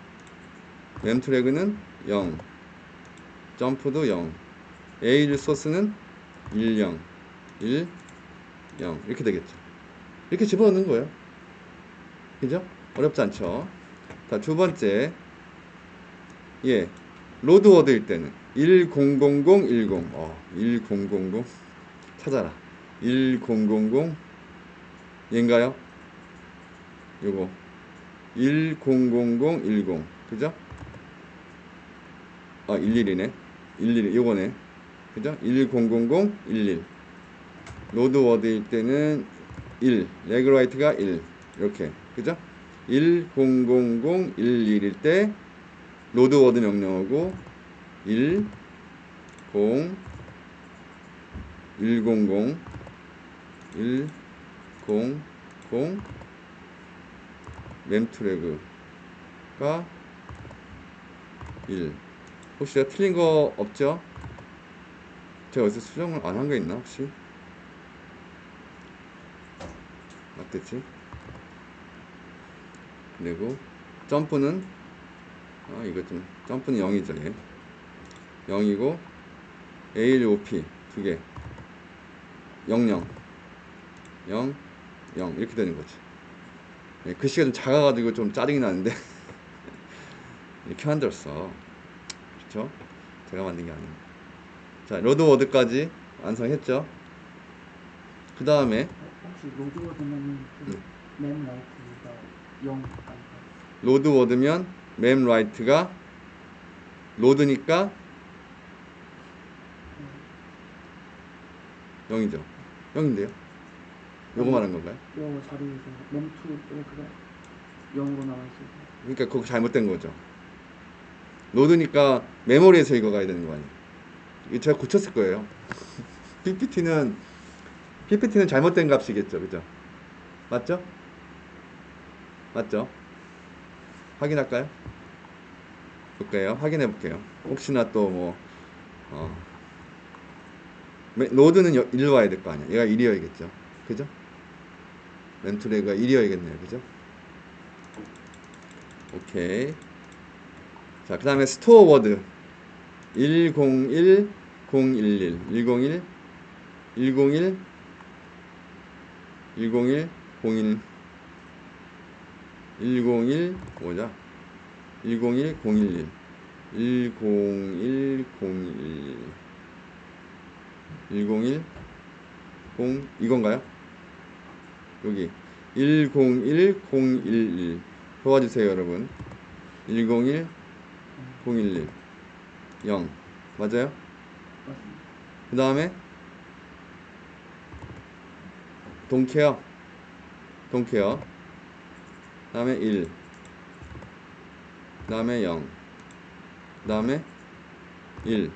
memTrag는 0. 점프도 0. A1 소스는 1, 0. 1, 0. 이렇게 되겠죠. 이렇게 집어넣는 거예요. 그죠? 어렵지 않죠? 자, 두 번째. 로드워드일 때는 100010 1000 찾아라. 1000 얘인가요? 요거 100010 그죠? 11이네. 11 요거네. 그죠? 1000 11 로드워드일 때는 1 레그라이트가 1 이렇게 그죠? 1000 11일 때 로드워드 명령어고 100 100 memTrag가 1 혹시 제가 틀린 거 없죠? 제가 어디서 수정을 안 한 거 있나 혹시? 맞겠지? 그리고 점프는 점프는 0이죠. 얘 0이고 ALOP 두 개 00 0 0 이렇게 되는 거지. 글씨가 좀 작아가지고 좀 짜증이 나는데 이렇게 만들었어. 그렇죠? 제가 만든 게 아니에요. 자, 로드워드까지 완성했죠. 그 다음에 혹시 로드워드면 memRight가 0 아닌가요? 로드워드면 memRight가 로드니까 0이죠. 0인데요. 요거 말한 건가요? 요 자리에서 memTrag가 0으로 나와 있어요. 그러니까 그거 잘못된 거죠. 로드니까 메모리에서 읽어가야 되는 거 아니에요. 이거 제가 고쳤을 거예요. PPT는 잘못된 값이겠죠. 그죠? 맞죠? 확인할까요? 볼게요. 확인해 볼게요. 혹시나 또 뭐 로드는 1로 와야 될 거 아니야. 얘가 1이어야겠죠. 그죠? 램트레그가 1이어야겠네요. 그죠? 오케이. 자, 그 다음에 스토어 워드 101 011 101 101 101 01 101 뭐냐? 101 011 101 011 101 0 이건가요? 여기 101 011 도와주세요 여러분. 101 011 0 맞아요? 그 다음에 동케어 그 다음에 1 그 다음에 0 그 다음에 1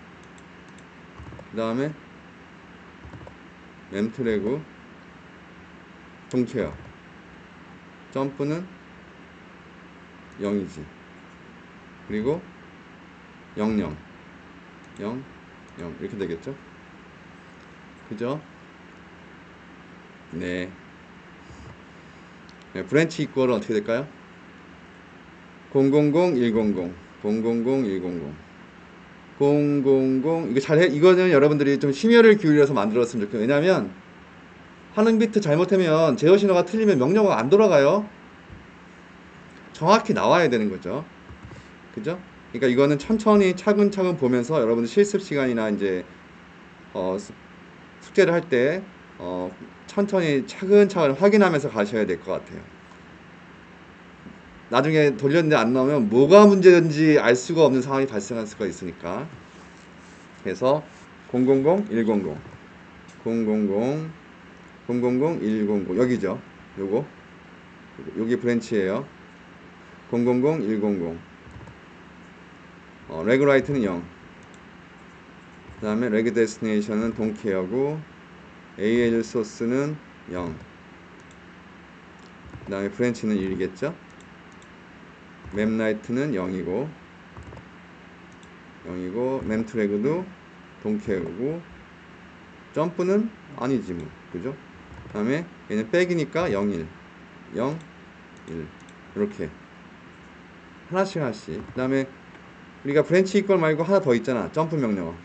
그 다음에 램트레그 동케어 점프는 0이지 그리고 00 0 0 이렇게 되겠죠? 그죠? 네. 네, 브랜치 이퀄은 어떻게 될까요? 000 100 000 100 000 이거 잘해 이거는 여러분들이 좀 심혈을 기울여서 만들었으면 좋겠어요. 왜냐면 하는 비트 잘못하면 제어 신호가 틀리면 명령어가 안 돌아가요. 정확히 나와야 되는 거죠. 그죠? 그러니까 이거는 천천히 차근차근 보면서 여러분들 실습 시간이나 이제 숙제를 할 때 천천히 차근차근 확인하면서 가셔야 될 것 같아요. 나중에 돌렸는데 안 나오면 뭐가 문제인지 알 수가 없는 상황이 발생할 수가 있으니까. 그래서 000 100 000 000 100 여기죠. 요거 여기 브랜치예요. 000 100 레그라이트는 0. 그 다음에 레그 데스티네이션은 동케어고 AL 소스는 0. 그 다음에 브랜치는 1이겠죠. 맵라이트는 0이고 램트레그도 동케어고 점프는 아니지 뭐 그죠? 그 다음에 얘는 백이니까 0 1 0 1 이렇게 하나씩 그 다음에 우리가 브랜치 이퀄 말고 하나 더 있잖아. 점프 명령어.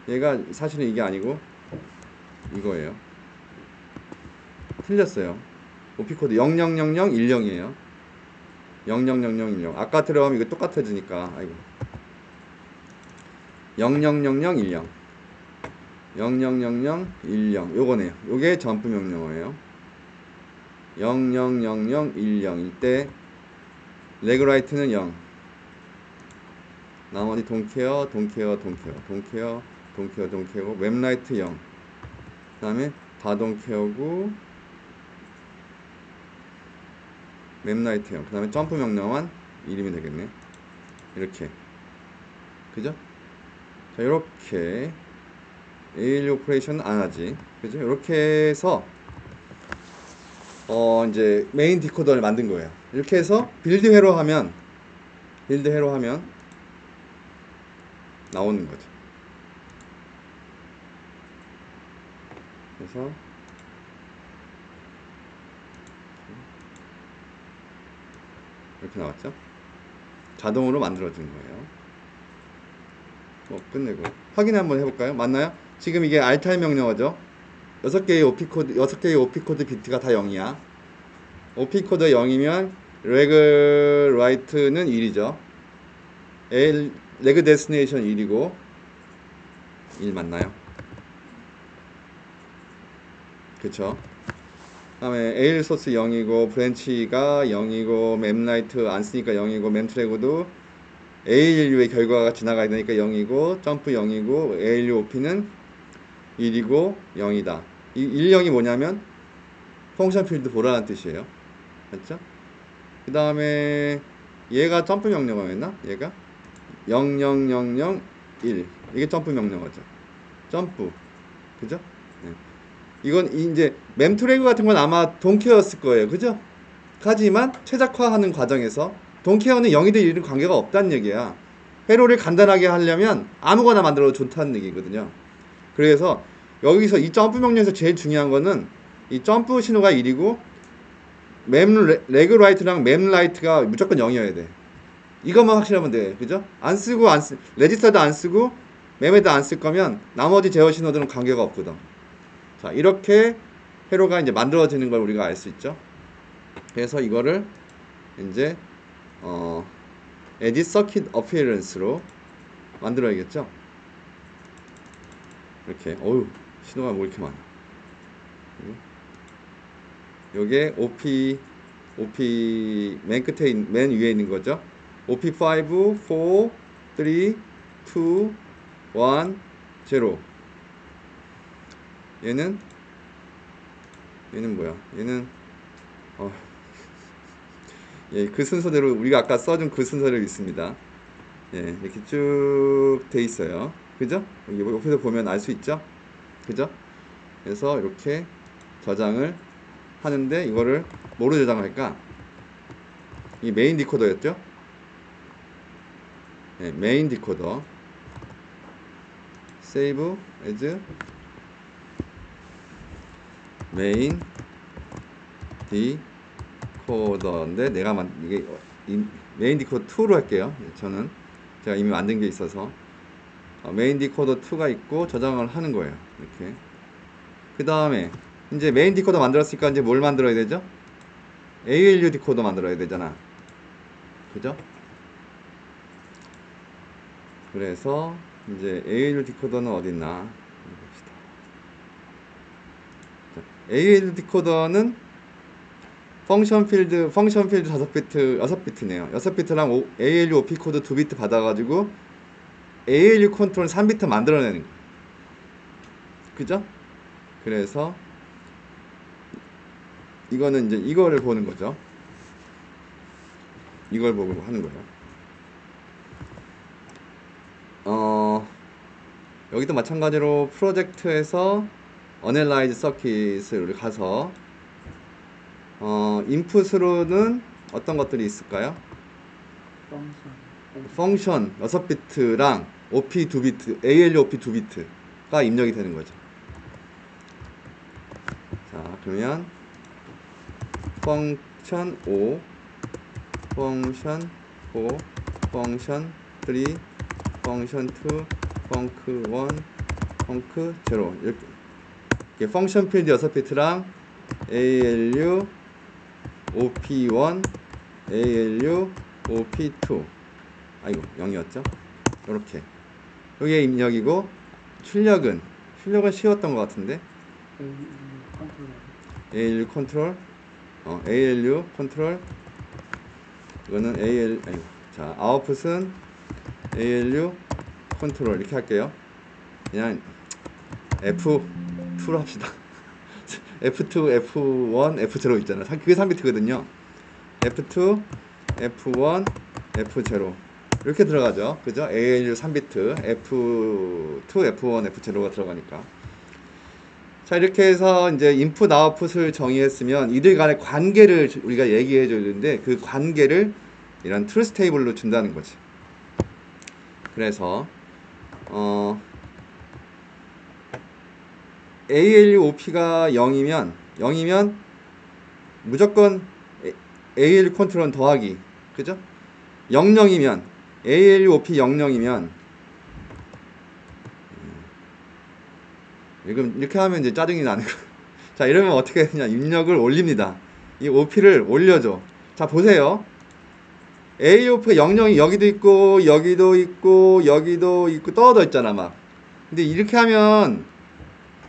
얘가 사실은 이게 아니고 이거예요. 틀렸어요. 오피코드 000010이에요. 000010. 아까 들어가면 이거 똑같아지니까. 아이고. 000010. 000010 요거네요. 요게 점프 명령어예요. 000010일 때 레그라이트는 0. 나머지 동케어 웹라이트 0. 그 다음에 다 동케어고 웹라이트 0. 그 다음에 점프 명령어만 1이면 되겠네. 이렇게 그죠? 자 이렇게 AL 오퍼레이션 안 하지 그죠? 이렇게 해서 이제 메인 디코더를 만든 거예요. 이렇게 해서 빌드 회로 하면 나오는 거죠. 그래서 이렇게 나왔죠. 자동으로 만들어진 거예요. 끝내고 확인 한번 해볼까요? 맞나요? 지금 이게 알타임 명령어죠. 6개의 오피코드 비트가 다 0이야. 오피코드 0이면 레그 라이트는 1이죠. 레그 데스티네이션 1이고 1 맞나요? 그쵸? 그 다음에 AL 소스 0이고 브랜치가 0이고 맵라이트 안 쓰니까 0이고 맵트래그도 ALU의 결과가 지나가야 되니까 0이고 점프 0이고 ALU OP는 1이고 0이다. 이 1, 0이 뭐냐면 펑션 필드 보라는 뜻이에요. 맞죠? 그 다음에 얘가 점프 명령어였나? 얘가 00001 이게 점프 명령어죠. 점프 그죠? 네. 이건 이제 램트레그 같은 건 아마 동케어였을 거예요. 그죠? 하지만 최적화하는 과정에서 동케어는 0이든 1이든 관계가 없다는 얘기야. 회로를 간단하게 하려면 아무거나 만들어도 좋다는 얘기거든요. 그래서 여기서 이 점프 명령에서 제일 중요한 거는 이 점프 신호가 1이고 레그 라이트랑 맵 라이트가 무조건 0이어야 돼. 이것만 확실하면 돼. 그죠? 안 쓰고 레지스터도 안 쓰고 맵에도 안 쓸 거면 나머지 제어 신호들은 관계가 없거든. 자, 이렇게 회로가 이제 만들어지는 걸 우리가 알 수 있죠. 그래서 이거를 이제 edit circuit appearance로 만들어야겠죠. 이렇게 신호가 뭐 이렇게 많아. 요게 OP 맨 위에 있는 거죠. OP5 4 3 2 1 0. 얘는 뭐야? 얘는 예, 그 순서대로 우리가 아까 써준 그 순서대로 있습니다. 예, 이렇게 쭉 돼 있어요. 그죠? 여기 옆에서 보면 알 수 있죠? 그죠? 그래서 이렇게 저장을 하는데 이거를 뭐로 저장할까? 이 메인 디코더였죠? 예, 메인 디코더 save as 메인 디코더인데 이게 메인 디코더 2로 할게요. 저는 제가 이미 만든 게 있어서 메인 디코더 2가 있고 저장을 하는 거예요. 이렇게. 그 다음에 이제 메인 디코더 만들었으니까 이제 뭘 만들어야 되죠? ALU 디코더 만들어야 되잖아. 그죠? 그래서 이제 ALU 디코더는 어딨나? 봅시다. ALU 디코더는 펑션 필드 5비트, 6비트네요. 6비트랑 ALU OP 코드 2비트 받아가지고 ALU 컨트롤 3비트 만들어내는 거예요. 그죠? 그래서 이거는 이제 이거를 보는 거죠. 이걸 보고 하는 거예요. 여기도 마찬가지로 프로젝트에서 Analyze Circuit을 가서 인풋으로는 어떤 것들이 있을까요? 펑션 6비트랑 OP 2비트, ALU OP 2비트가 입력이 되는 거죠. 자, 그러면 펑션 5, 펑션 4, 펑션 3, 펑션 2, 펑크 1, 펑크 0 이렇게 펑션 필드 6비트랑 ALU OP1, ALU OP2 아이고 0이었죠? 이렇게 여기에 입력이고 출력은 쉬웠던 것 같은데 ALU 컨트롤 ALU 컨트롤 이거는 자 아웃풋은 ALU 컨트롤 이렇게 할게요. 그냥 F2로 합시다. F2, F1, F0 있잖아요. 그게 3비트거든요. F2, F1, F0 이렇게 들어가죠. 그죠? ALU 3비트 F2, F1, F0가 들어가니까. 자, 이렇게 해서 이제 인풋, 아웃풋을 정의했으면 이들 간의 관계를 우리가 얘기해 줘야 되는데 그 관계를 이런 트루스 테이블로 준다는 거지. 그래서 ALU OP가 0이면 무조건 ALU 컨트롤은 더하기. 그죠? 00이면 ALU OP 00이면 이렇게 하면 이제 짜증이 나는 거예요. 자, 이러면 어떻게 되냐? 입력을 올립니다. 이 OP를 올려줘. 자, 보세요. ALU OP가 00이 여기도 있고 여기도 있고 여기도 있고 떨어져 있잖아 막. 근데 이렇게 하면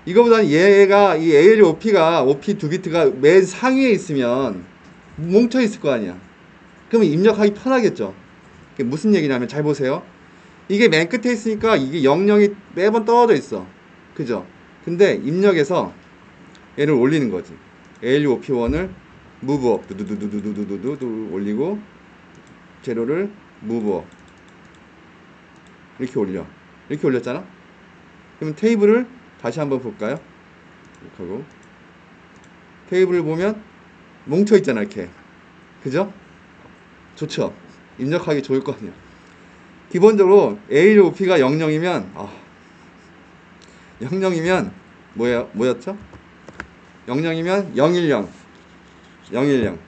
이거보다는 얘가 이 ALU OP가 OP 2비트가 맨 상위에 있으면 뭉쳐 있을 거 아니야. 그러면 입력하기 편하겠죠. 그게 무슨 얘기냐면 잘 보세요. 이게 맨 끝에 있으니까 이게 00이 매번 떨어져 있어. 그죠? 근데 입력에서 얘를 올리는 거지. ALU OP1을 move up 두두두두두두두두 올리고 제로를 move up 이렇게 올려. 이렇게 올렸잖아. 그러면 테이블을 다시 한번 볼까요? 이렇게 하고 테이블을 보면 뭉쳐 있잖아 이렇게. 그죠? 좋죠? 입력하기 좋을 거 아니야. 기본적으로 ALU OP가 00이면 00이면 뭐였죠? 00이면 010 010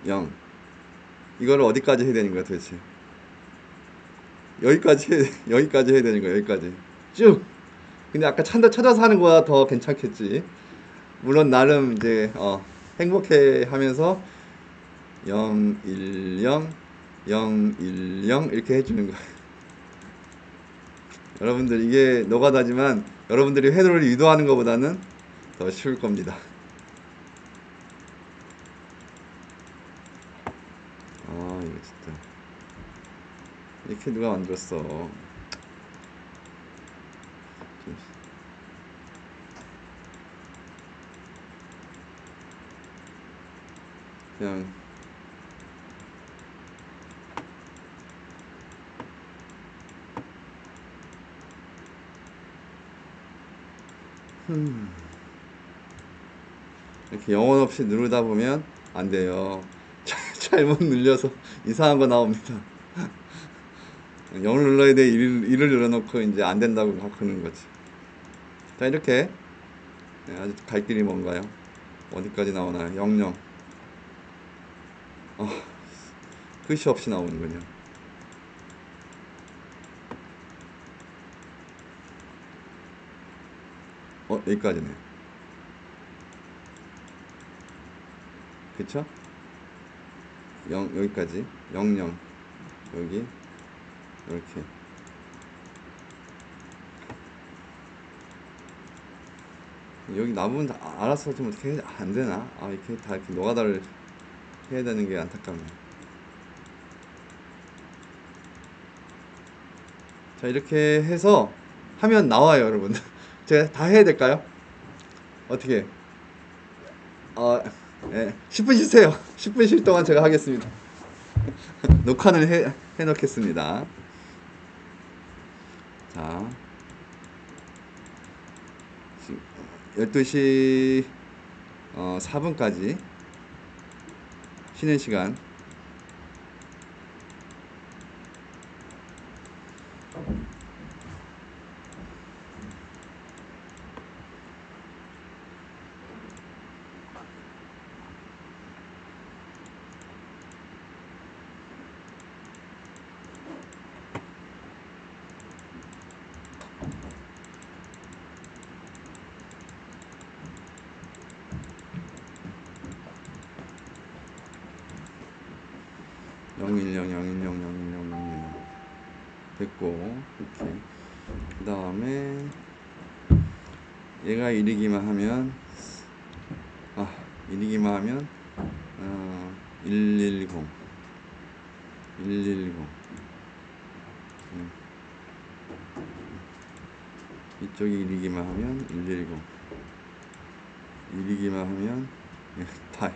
010 이거를 어디까지 해야 되는 거야 도대체? 여기까지 해야 되는 거야. 여기까지 쭉. 근데 아까 찾아서 하는 거야 더 괜찮겠지. 물론 나름 이제 행복해 하면서 010 010 이렇게 해주는 거야. 여러분들 이게 노가다지만 여러분들이 회로를 유도하는 것보다는 더 쉬울 겁니다. 아 이거 진짜 이렇게 누가 만들었어. 그냥 이렇게 영혼 없이 누르다 보면 안 돼요. 잘못 눌려서 이상한 거 나옵니다. 0을 눌러야 돼. 1을 눌러놓고 이제 안 된다고 바꾸는 거지. 자, 이렇게 아주 갈 길이 뭔가요? 어디까지 나오나요? 00. 끝이 없이 나오는군요. 여기까지네. 그쵸? 여기까지. 00. 여기. 이렇게. 여기 남은 다 알아서 좀 어떻게 안 되나? 이렇게 다 이렇게 노가다를 해야 되는 게 안타깝네. 자, 이렇게 해서 하면 나와요, 여러분. 제가 다 해야 될까요? 어떻게? 예, 10분 쉬세요. 10분 쉴 동안 제가 하겠습니다. 녹화는 해놓겠습니다. 자, 지금 12시 4분까지 쉬는 시간. 됐고, 이렇게. 그 다음에 얘가 이리기만 하면 110 이쪽이 이리기만 하면 110 이리기만 하면 다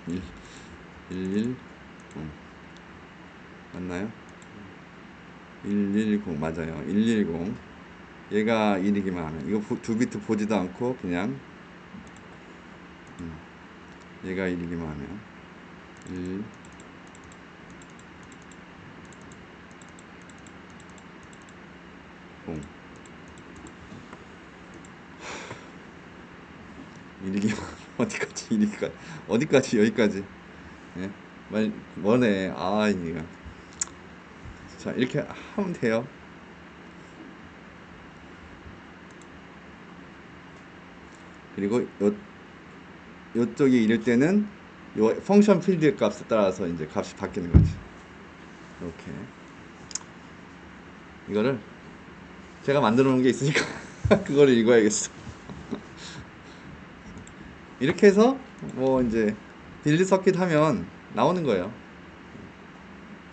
110 맞나요? 110 맞아요. 110 얘가 이리기만 하면 이거 두 비트 보지도 않고 그냥 얘가 이리기만 하면 1 0 이리기만 어디까지 여기까지. 예? 뭐네. 이거 자 이렇게 하면 돼요. 그리고 요쪽이 이럴 때는 요 펑션 필드의 값에 따라서 이제 값이 바뀌는 거지. 이렇게 이거를 제가 만들어 놓은 게 있으니까 그거를 읽어야겠어. 이렇게 해서 뭐 이제 빌드 서킷 하면 나오는 거예요.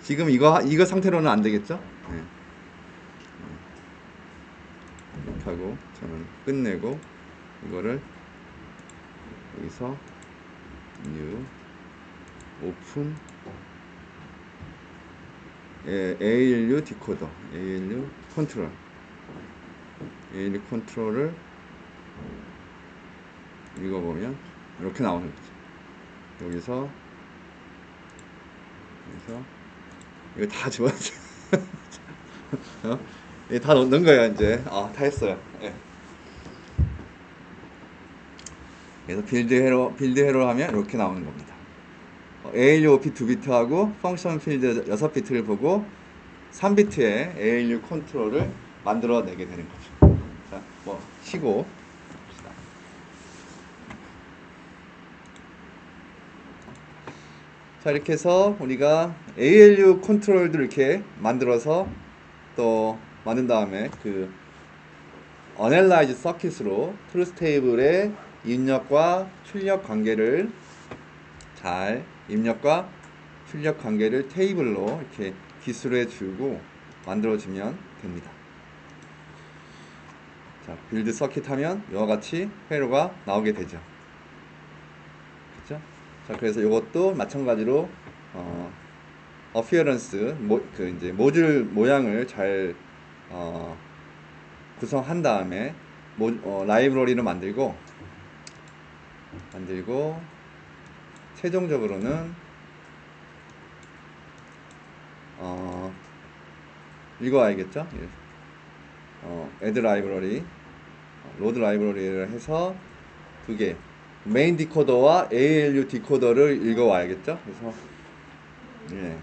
지금 이거 상태로는 안 되겠죠? 네. 이렇게 하고 저는 끝내고 이거를 여기서 new 오픈 ALU 디코더 ALU 컨트롤을 읽어보면 이렇게 나오는 거죠. 여기서 이거 다 집어넣어요. 어? 다 넣는 거예요 이제. 다 했어요. 예. 그래서 빌드 회로 하면 이렇게 나오는 겁니다. ALU-OP 2비트하고 펑션 필드 6비트를 보고 3비트의 ALU 컨트롤을 만들어내게 되는 거죠. 자, 뭐 쉬고 봅시다. 자, 이렇게 해서 우리가 ALU 컨트롤도 이렇게 만들어서 또 만든 다음에 그 어널라이즈 서킷으로 트루스 테이블의 입력과 출력 관계를 잘 입력과 출력 관계를 테이블로 이렇게 기술해 주고 만들어주면 됩니다. 자, 빌드 서킷 하면 이와 같이 회로가 나오게 되죠. 그렇죠? 자, 그래서 이것도 마찬가지로 어피어런스 그 이제 모듈 모양을 잘 구성한 다음에 라이브러리를 만들고 최종적으로는 이거 알겠죠? add 라이브러리, 로드 라이브러리를 해서 두 개, 메인 디코더와 ALU 디코더를 읽어와야겠죠? 그래서 예,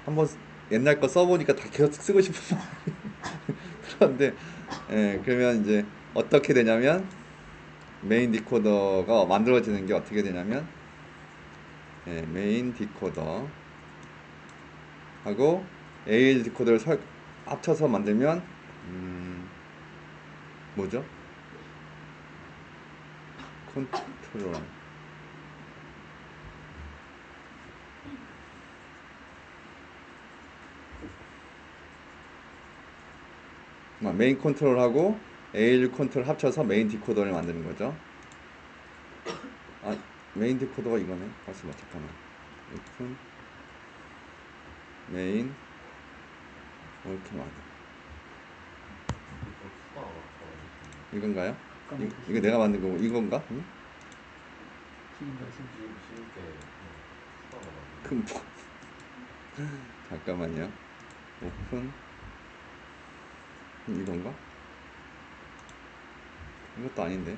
한번 옛날 거 써보니까 다 계속 쓰고 싶은 마음이 그런데 그러면 이제 어떻게 되냐면 메인 디코더가 만들어지는 게 어떻게 되냐면 메인 디코더 하고 AL 디코더를 합쳐서 만들면 뭐죠? 컨트롤 메인 컨트롤하고 AL 컨트롤 합쳐서 메인 디코더를 만드는 거죠. 메인 디코더가 이거네. 잠깐만. 오픈 메인 이렇게 만들. 이건가요? 이거 내가 만든 거고 이건가? 응? 그럼 뭐? 잠깐만요. 오픈 이건가? 이것도 아닌데.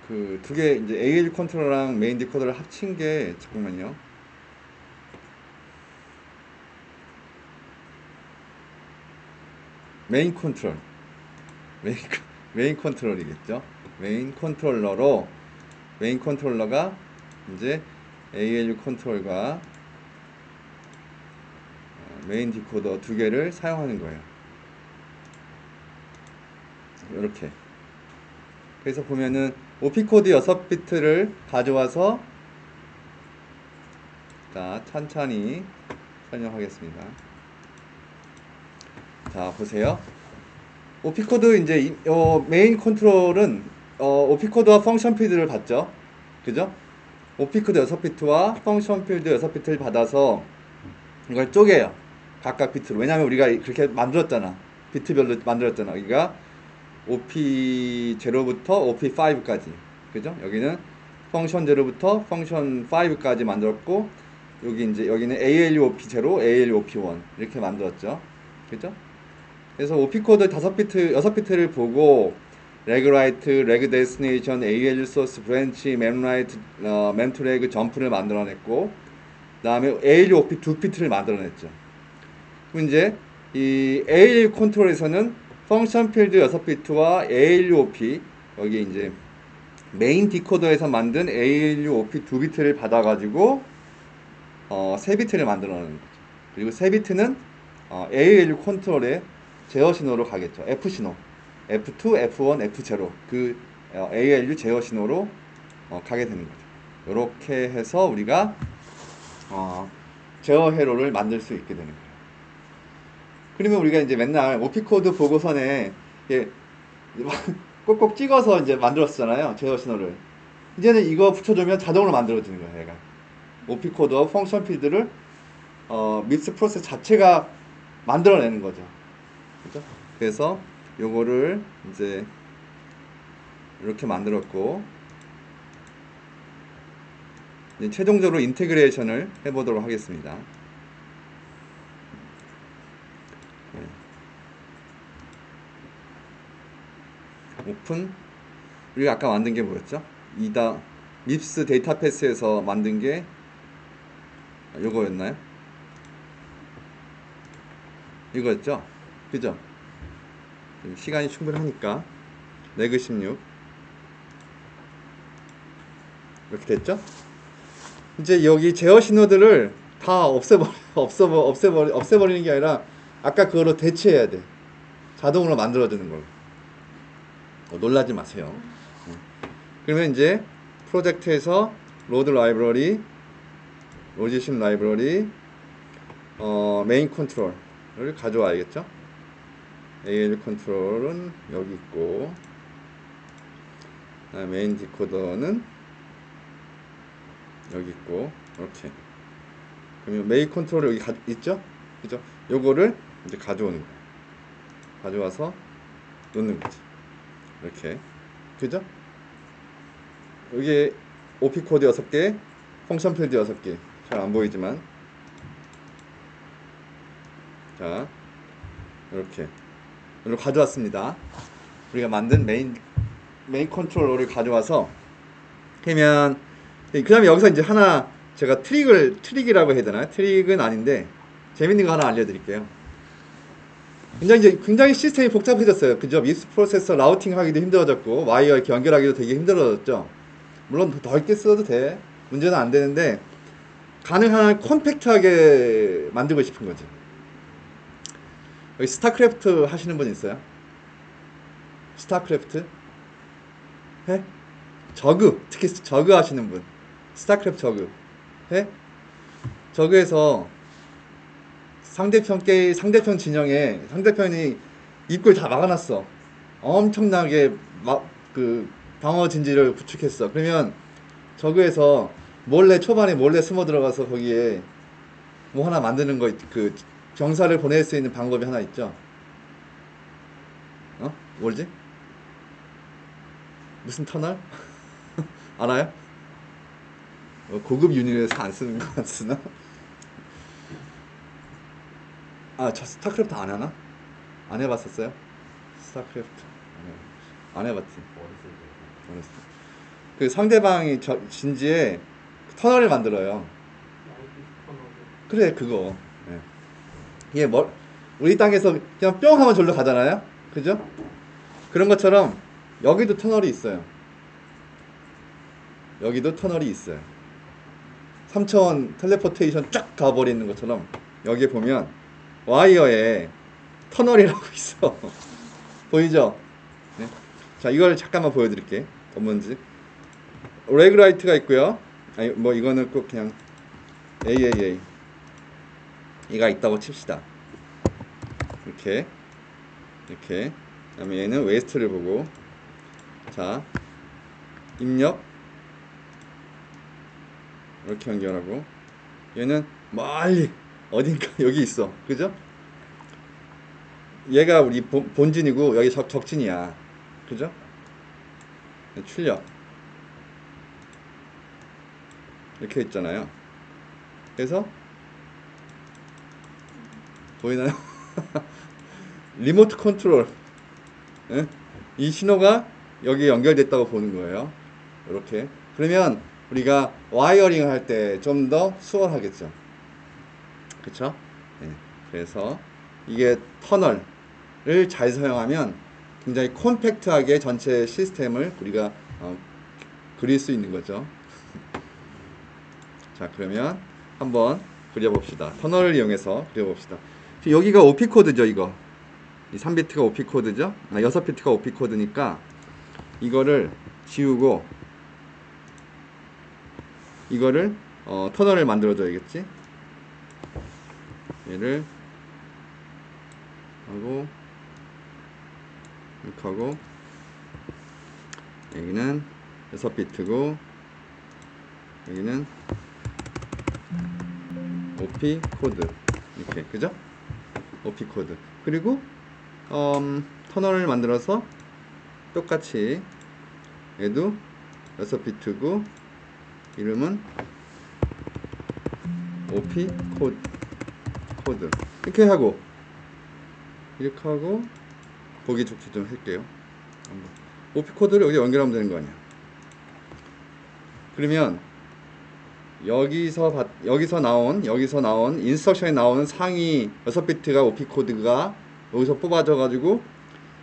그 두 개 이제 AL 컨트롤랑 메인 디코더를 합친 게 잠깐만요. 메인 컨트롤 메인 컨트롤이겠죠. 메인 컨트롤러가 이제 ALU 컨트롤과 메인 디코더 두 개를 사용하는 거예요. 이렇게. 그래서 보면은 OP 코드 6비트를 가져와서 자, 천천히 설명하겠습니다. 자, 보세요. OP 코드 이제 메인 컨트롤은 OP 코드와 펑션 필드를 받죠. 그죠? OP 코드 6비트와 펑션 필드 6비트를 받아서 이걸 쪼개요. 각각 비트로. 왜냐면 우리가 그렇게 만들었잖아. 비트별로 만들었잖아. 여기가 OP0부터 OP5까지. 그죠? 여기는 펑션 0부터 펑션 5까지 만들었고, 여기는 ALU OP0, ALU OP1 이렇게 만들었죠. 그죠? 그래서 OP 코드 5비트, 6비트를 보고 레그 라이트, 레그 데스티네이션, ALU 소스, 브랜치, 맵 라이트, 맵 투 레그 점프를 만들어냈고, 그 다음에 ALU OP 2비트를 만들어냈죠. 그럼 이제 이 ALU 컨트롤에서는 펑션 필드 6비트와 ALU OP, 여기 이제 메인 디코더에서 만든 ALU OP 2비트를 받아가지고 3비트를 만들어내는 거죠. 그리고 3비트는 ALU 컨트롤의 제어 신호로 가겠죠. F 신호, F2, F1, F0 그 ALU 제어 신호로 가게 되는 거죠. 이렇게 해서 우리가 제어 회로를 만들 수 있게 되는 거예요. 그러면 우리가 이제 맨날 OP 코드 보고서에 꼭꼭 찍어서 이제 만들었잖아요. 제어 신호를. 이제는 이거 붙여주면 자동으로 만들어지는 거예요. 얘가. OP 코드와 펑션 필드를 믹스 프로세스 자체가 만들어내는 거죠. 그죠? 그래서 요거를 이제 이렇게 만들었고, 이제 최종적으로 인테그레이션을 해보도록 하겠습니다. 오픈. 우리가 아까 만든 게 뭐였죠? 밉스 데이터 패스에서 만든 게 요거였나요? 이거였죠? 그죠? 시간이 충분하니까 레그 16 이렇게 됐죠? 이제 여기 제어 신호들을 다 없애버리는 게 아니라 아까 그거로 대체해야 돼. 자동으로 만들어주는 걸. 놀라지 마세요. 그러면 이제 프로젝트에서 로드 라이브러리, 로지심 라이브러리, 메인 컨트롤을 가져와야겠죠? AL 컨트롤은 여기 있고, 메인 디코더는 여기 있고, 이렇게. 그러면 메인 컨트롤 여기 있죠? 그죠? 요거를 이제 가져오는 거예요. 가져와서 놓는 거지. 이렇게. 그죠? 여기 OP 코드 6개, 펑션 필드 6개. 잘 안 보이지만. 자, 이렇게. 이걸 가져왔습니다. 우리가 만든 메인 컨트롤러를 가져와서 그러면 그 다음에 여기서 이제 하나 제가 트릭이라고 해야 되나요? 트릭은 아닌데 재밌는 거 하나 알려드릴게요. 굉장히 시스템이 복잡해졌어요. 그죠? 밉스 프로세서 라우팅 하기도 힘들어졌고 와이어 이렇게 연결하기도 되게 힘들어졌죠. 물론 더 넓게 써도 돼. 문제는 안 되는데 가능한 컴팩트하게 만들고 싶은 거지. 여기 스타크래프트 하시는 분 있어요? 스타크래프트? 해? 특히 저그 하시는 분. 스타크래프트 저그. 해? 저그에서 상대편 진영에 상대편이 입구를 다 막아놨어. 엄청나게 방어 진지를 구축했어. 그러면 저그에서 초반에 몰래 숨어 들어가서 거기에 뭐 하나 만드는 거, 병사를 보낼 수 있는 방법이 하나 있죠. 뭐지? 무슨 터널? 알아요? 고급 유닛에서 안 쓰는 거 안 쓰나? 저 스타크래프트 안 하나? 안 해봤었어요? 스타크래프트 안 해봤지. 어렸을 때. 그 상대방이 진지에 터널을 만들어요. 그래, 그거. 네. 이게 우리 땅에서 그냥 뿅 하면 절로 가잖아요? 그죠? 그런 것처럼 여기도 터널이 있어요. 여기도 터널이 있어요. 3차원 텔레포테이션 쫙 가버리는 것처럼 여기에 보면 와이어에 터널이라고 있어. 보이죠? 네. 자, 이걸 잠깐만 보여드릴게. 뭔지. 레그라이트가 있고요. 이거는 꼭 그냥 AAA 이가 있다고 칩시다. 이렇게 그다음에 얘는 웨스트를 보고, 자, 입력 이렇게 연결하고, 얘는 멀리 어딘가 여기 있어. 그죠? 얘가 우리 본진이고 여기 적진이야. 그죠? 출력 이렇게 있잖아요. 그래서 보이나요? 리모트 컨트롤, 예? 이 신호가 여기 연결됐다고 보는 거예요. 이렇게. 그러면 우리가 와이어링을 할 때 좀 더 수월하겠죠. 그쵸? 예. 그래서 이게 터널을 잘 사용하면 굉장히 콤팩트하게 전체 시스템을 우리가 그릴 수 있는 거죠. 자, 그러면 한번 그려봅시다. 터널을 이용해서 그려봅시다. 여기가 OP 코드죠, 이거. 이 3비트가 OP 코드죠. 6비트가 OP 코드니까 이거를 지우고 이거를 터널을 만들어 줘야겠지. 얘를 하고 이렇게 하고, 여기는 6비트고 여기는 OP 코드, 이렇게. 그죠? OP 코드. 그리고 터널을 만들어서 똑같이 얘도 6비트고 이름은 OP 코드 이렇게 하고 보기 좋게 좀 할게요. OP 코드를 여기 연결하면 되는 거 아니야. 그러면 여기서 나온 인스트럭션에 나오는 상위 6비트가 OP 코드가 여기서 뽑아져 가지고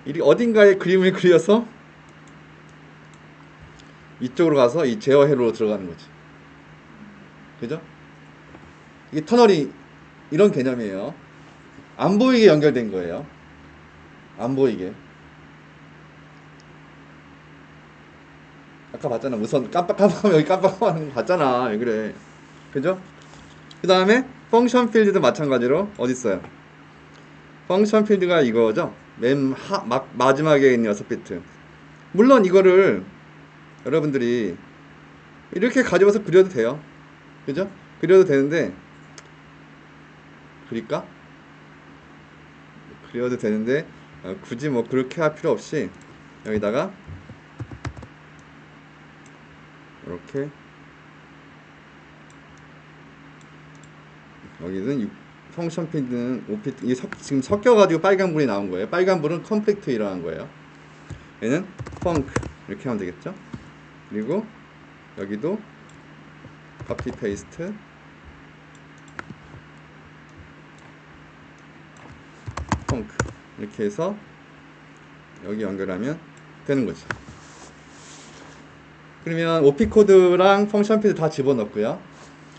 이 어딘가에 그림을 그려서 이쪽으로 가서 이 제어 회로로 들어가는 거지. 그죠? 이게 터널이 이런 개념이에요. 안 보이게 연결된 거예요. 안 보이게. 아까 봤잖아. 우선 깜빡하면 여기 깜빡하는 거 봤잖아. 왜 그래. 그죠? 그 다음에 펑션 필드도 마찬가지로 어디 있어요? 펑션 필드가 이거죠. 마지막에 있는 6비트. 물론 이거를 여러분들이 이렇게 가져와서 그려도 돼요. 그죠? 그려도 되는데 그려도 되는데 굳이 뭐 그렇게 할 필요 없이 여기다가 이렇게 여기는 펑션 필드는 OPT 지금 섞여가지고 빨간불이 나온 거예요. 빨간불은 컴플리트 일어난 거예요. 얘는 펑크 이렇게 하면 되겠죠. 그리고 여기도 카피 페이스트 펑크 이렇게 해서 여기 연결하면 되는 거죠. 그러면 OP 코드랑 펑션 필드 다 집어넣고요.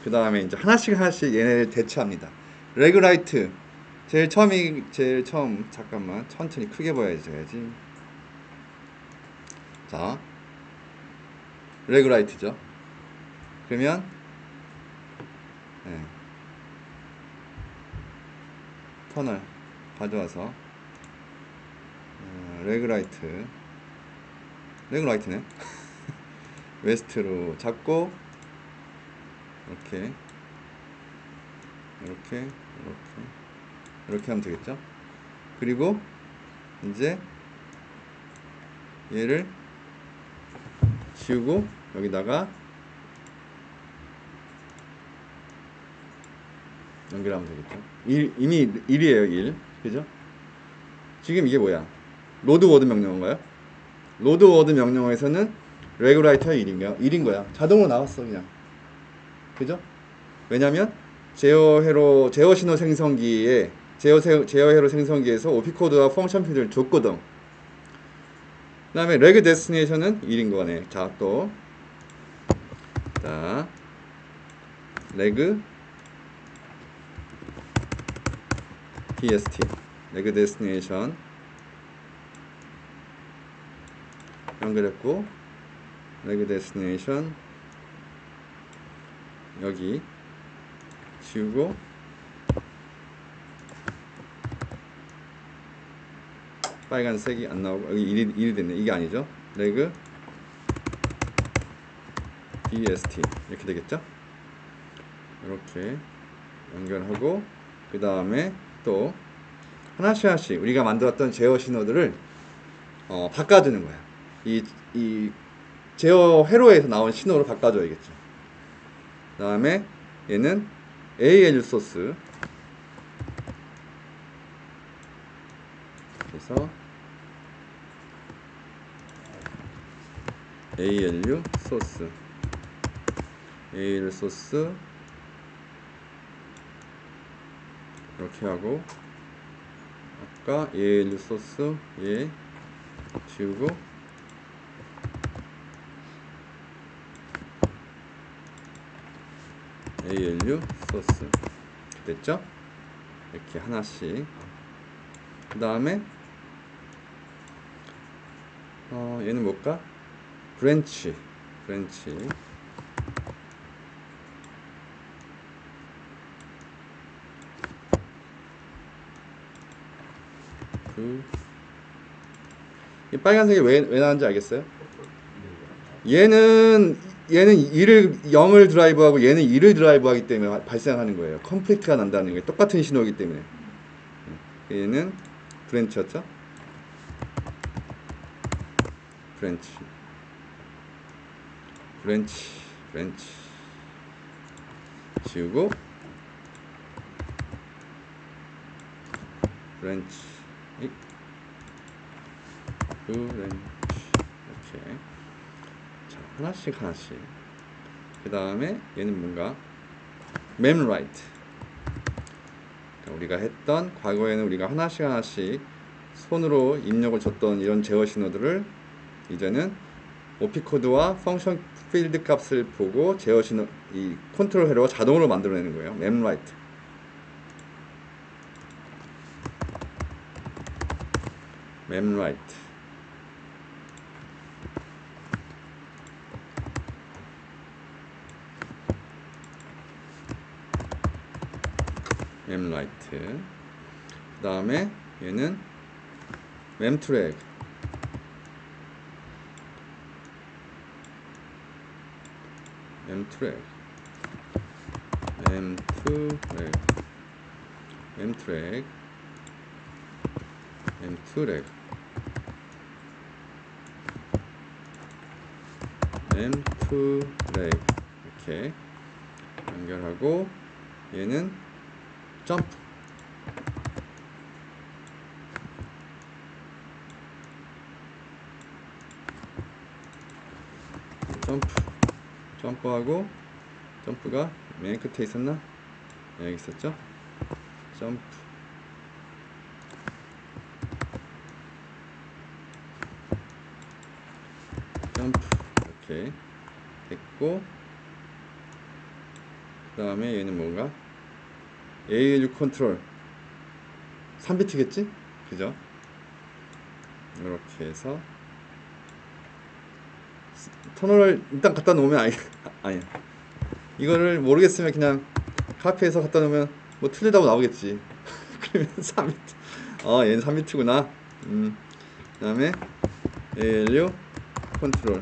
그 다음에 이제 하나씩 얘네를 대체합니다. 레그라이트 제일 처음 잠깐만 천천히 크게 보여줘야지. 자, 레그라이트죠. 그러면 터널 가져와서 레그라이트네. 웨스트로 잡고 이렇게 하면 되겠죠. 그리고 이제 얘를 지우고 여기다가 연결하면 되겠죠. 이미 1이에요 1. 그죠? 지금 이게 뭐야? 로드워드 명령어인가요? 로드워드 명령어에서는 레그라이터가 1인 거야. 자동으로 나왔어 그냥. 그죠? 왜냐면 제어 신호 생성기에 제어 회로 생성기에서 OP 코드와 펑션 필드를 줬거든. 그 다음에 레그 데스티네이션은 1인 거네. 자, 또 레그 DST 레그 데스티네이션 연결했고 레그 데스티네이션 여기 지우고 빨간색이 안 나오고 여기 1이 됐네. 이게 아니죠. 레그 DST 이렇게 되겠죠. 이렇게 연결하고 그 다음에 또 하나씩 우리가 만들었던 제어 신호들을 바꿔주는 거야. 이 제어 회로에서 나온 신호로 바꿔줘야겠죠. 그 다음에 얘는 ALU 소스 그래서 ALU 소스 이렇게 하고 아까 ALU 소스 얘 지우고 ALU 소스 됐죠? 이렇게 하나씩. 그 다음에 얘는 뭘까? 브랜치 이 빨간색이 왜 나왔는지 알겠어요? 얘는 0을 드라이브하고 얘는 2를 드라이브하기 때문에 발생하는 거예요. 컴플렉트가 난다는 게 똑같은 신호이기 때문에. 얘는 브랜치였죠? 브랜치 지우고 브랜치 이렇게 자 하나씩 그 다음에 얘는 뭔가 memWrite 우리가 했던 과거에는 우리가 하나씩 손으로 입력을 줬던 이런 제어 신호들을 이제는 OP 코드와 펑션 필드 값을 보고 제어 신호 이 컨트롤 회로가 자동으로 만들어내는 거예요. memWrite memWrite 그 다음에 얘는 memTrag 이렇게 연결하고 얘는 점프 점프하고 점프가 맨 끝에 있었나? 여기 있었죠? 점프 이렇게 됐고 그 다음에 얘는 뭔가 ALU 컨트롤 3비트겠지? 그죠? 이렇게 해서 터널을 일단 갖다 놓으면 아니야 이거를 모르겠으면 그냥 카피해서 갖다 놓으면 뭐 틀리다고 나오겠지 그러면 3비트 얘는 3비트구나 그 다음에 ALU 컨트롤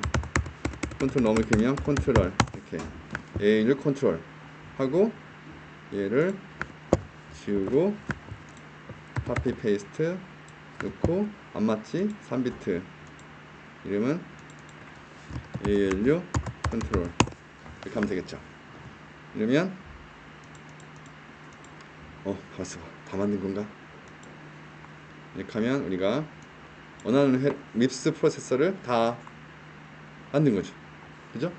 너무 길면 컨트롤 이렇게 ALU 컨트롤 하고 얘를 지우고 카피 페이스트 넣고 안 맞지? 3비트 이름은 ALU 컨트롤 이렇게 하면 되겠죠. 이러면 벌써 다 만든 건가? 이렇게 하면 우리가 원하는 밉스 프로세서를 다 만든 거죠. 그죠?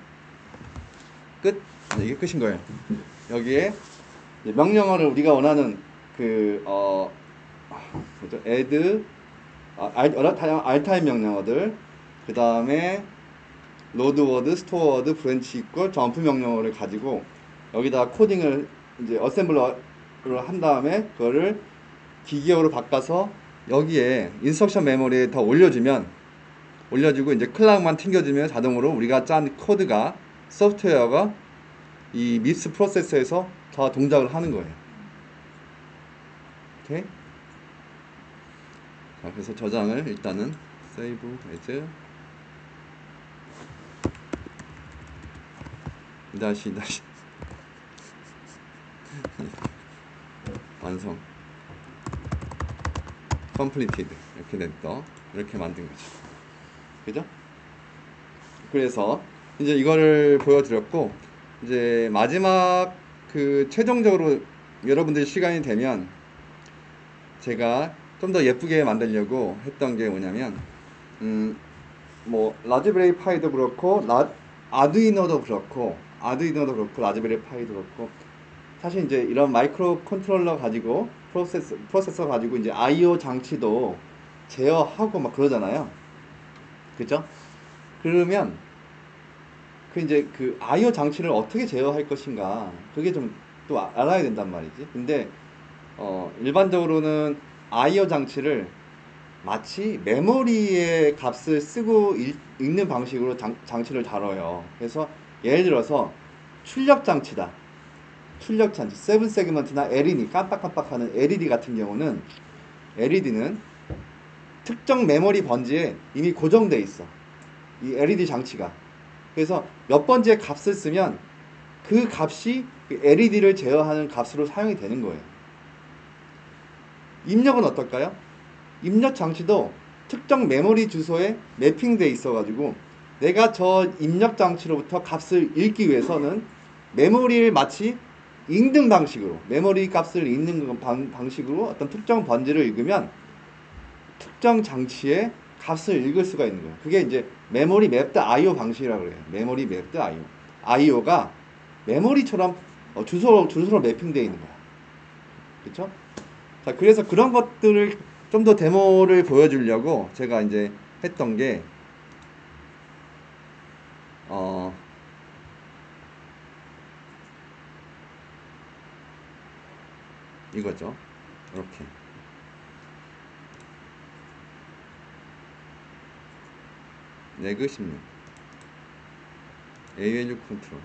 끝. 이게 끝인 거예요. 여기에 명령어를 우리가 원하는 뭐죠? add 알타입 명령어들 그 다음에 로드워드, 스토어워드, 브랜치 이퀄, 점프 명령어를 가지고 여기다 코딩을 이제 어셈블러를 한 다음에 그거를 기계어로 바꿔서 여기에 인스트럭션 메모리에 더 올려주고 이제 클락만 튕겨주면 자동으로 우리가 짠 코드가 소프트웨어가 이 밉스 프로세서에서 다 동작을 하는 거예요. 오케이? 자, 그래서 저장을 일단은 save as 다시 완성 completed 이렇게 됐다. 이렇게 만든 거죠. 그죠? 그래서 이제 이거를 보여드렸고 이제 마지막 최종적으로 여러분들 시간이 되면 제가 좀 더 예쁘게 만들려고 했던 게 뭐냐면 뭐 라즈베리 파이도 그렇고 아두이노도 그렇고 라즈베리 파이도 그렇고 사실 이제 이런 마이크로 컨트롤러 가지고 프로세서 가지고 이제 I/O 장치도 제어하고 막 그러잖아요. 그죠? 그러면 이제 I/O 장치를 어떻게 제어할 것인가 그게 좀 또 알아야 된단 말이지. 근데 일반적으로는 I/O 장치를 마치 메모리의 값을 쓰고 읽는 방식으로 장치를 다뤄요. 그래서 예를 들어서 출력 장치 7 세그먼트나 LED 깜빡깜빡하는 LED 같은 경우는 LED는 특정 메모리 번지에 이미 고정돼 있어. 이 LED 장치가. 그래서 몇 번째 값을 쓰면 그 값이 LED를 제어하는 값으로 사용이 되는 거예요. 입력은 어떨까요? 입력 장치도 특정 메모리 주소에 매핑돼 있어가지고 내가 저 입력 장치로부터 값을 읽기 위해서는 메모리를 마치 읽는 방식으로 메모리 값을 읽는 방식으로 어떤 특정 번지를 읽으면 특정 장치의 값을 읽을 수가 있는 거예요. 그게 이제 메모리 맵드 IO 방식이라고 그래요. 메모리 맵드 IO. IO가 메모리처럼 주소로 매핑되어 있는 거야. 그렇죠? 자, 그래서 그런 것들을 좀 더 데모를 보여주려고 제가 이제 했던 게 이거죠. 이렇게. 내그 16 ALU 컨트롤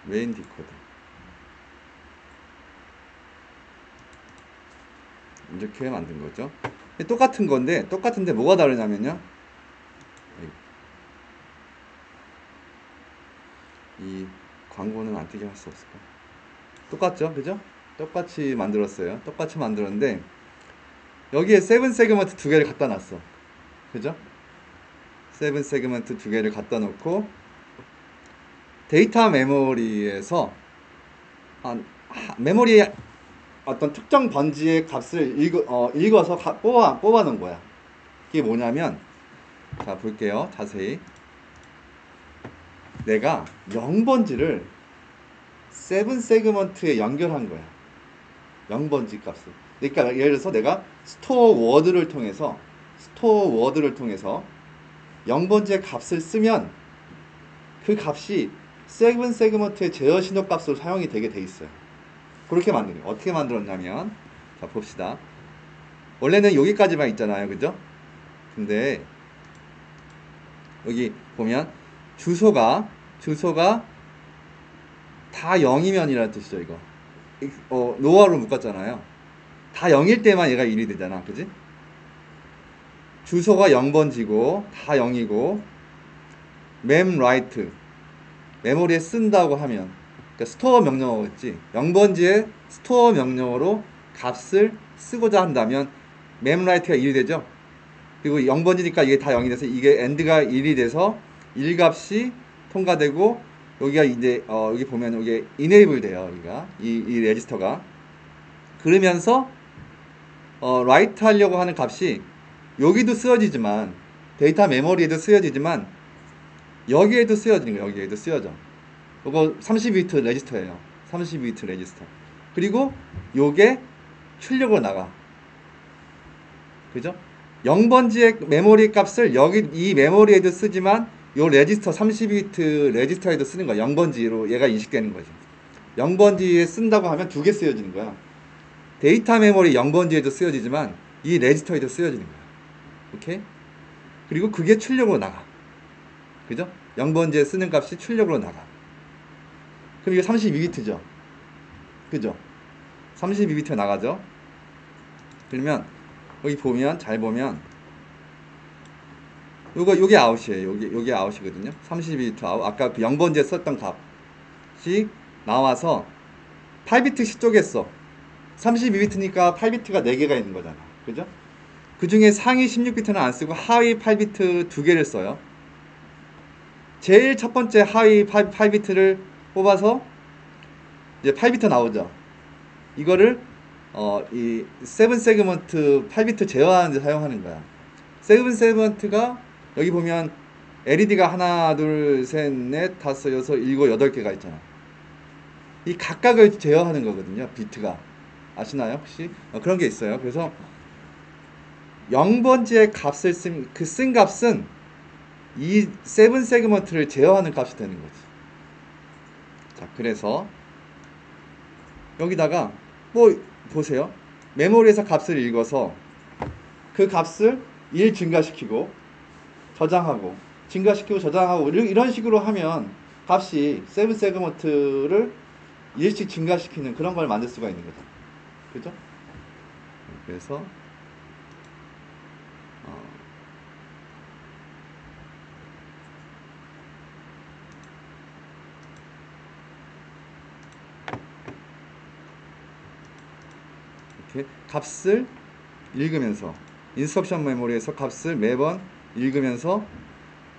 메인 디코더 이렇게 만든 거죠. 똑같은 건데 똑같은데 뭐가 다르냐면요. 이 광고는 안 뜨게 할 수 없을까? 똑같죠, 그죠? 똑같이 만들었어요. 똑같이 만들었는데 여기에 세븐 세그먼트 두 개를 갖다 놨어. 그죠? 세븐 세그먼트 두 개를 갖다 놓고 데이터 메모리에서 메모리에 어떤 특정 번지의 값을 읽어서 뽑아 놓은 거야. 이게 뭐냐면 자 볼게요. 자세히 내가 0번지를 세븐 세그먼트에 연결한 거야. 0번지 값을. 그러니까 예를 들어서 내가 스토어 워드를 통해서 0번지의 값을 쓰면 그 값이 세븐 세그먼트의 제어 신호 값으로 사용이 되게 돼 있어요. 그렇게 만든 거예요. 어떻게 만들었냐면 자 봅시다. 원래는 여기까지만 있잖아요. 그죠? 근데 여기 보면 주소가 다 0이면이라는 뜻이죠. 이거 노아로 묶었잖아요. 다 0일 때만 얘가 1이 되잖아. 그지? 주소가 0번지고 다 0이고 memWrite 메모리에 쓴다고 하면 그러니까 스토어 명령어겠지. 0번지에 스토어 명령어로 값을 쓰고자 한다면 memWrite가 1이 되죠. 그리고 0번지니까 이게 다 0이 돼서 이게 end가 1이 돼서 1값이 통과되고 여기가 이제 여기 보면 이게 enable 돼요. 여기가 이 레지스터가 그러면서 write 하려고 하는 값이 여기도 쓰여지지만 데이터 메모리에도 쓰여지지만 여기에도 쓰여지는 거예요. 여기에도 쓰여져. 이거 32비트 레지스터예요. 32비트 레지스터. 그리고 요게 출력으로 나가. 그죠? 0번지의 메모리 값을 여기 이 메모리에도 쓰지만 요 레지스터 32비트 레지스터에도 쓰는 거야. 0번지로 얘가 인식되는 거죠. 0번지에 쓴다고 하면 두 개 쓰여지는 거야. 데이터 메모리 0번지에도 쓰여지지만 이 레지스터에도 쓰여지는 거야. 오케이? 그리고 그게 출력으로 나가. 그죠? 0번지에 쓰는 값이 출력으로 나가. 그럼 이게 32비트죠. 그죠? 32비트 나가죠. 그러면 여기 보면 잘 보면 요게 아웃이에요. 요게 아웃이거든요. 32비트 아웃. 아까 그 0번지에 썼던 값이 나와서 8비트씩 쪼갰어. 32비트니까 8비트가 4개가 있는 거잖아. 그죠? 그 중에 상위 16비트는 안 쓰고 하위 8비트 2개를 써요. 제일 첫 번째 하위 8비트를 뽑아서 이제 8비트 나오죠. 이거를 이 세븐 세그먼트 8비트 제어하는 데 사용하는 거야. 세븐 세그먼트가 여기 보면 LED가 하나, 둘, 셋, 넷, 다섯, 여섯, 일곱, 8개가 있잖아. 이 각각을 제어하는 거거든요. 비트가. 아시나요? 혹시? 그런 게 있어요. 그래서 0번지의 값을 쓴 값은 이 세븐 세그먼트를 제어하는 값이 되는 거지. 자, 그래서 여기다가 뭐 보세요. 메모리에서 값을 읽어서 그 값을 1 증가시키고 저장하고 증가시키고 저장하고 이런 식으로 하면 값이 세븐 세그먼트를 1씩 증가시키는 그런 걸 만들 수가 있는 거죠. 그죠? 그래서 이렇게 값을 읽으면서 인스트럭션 메모리에서 값을 매번 읽으면서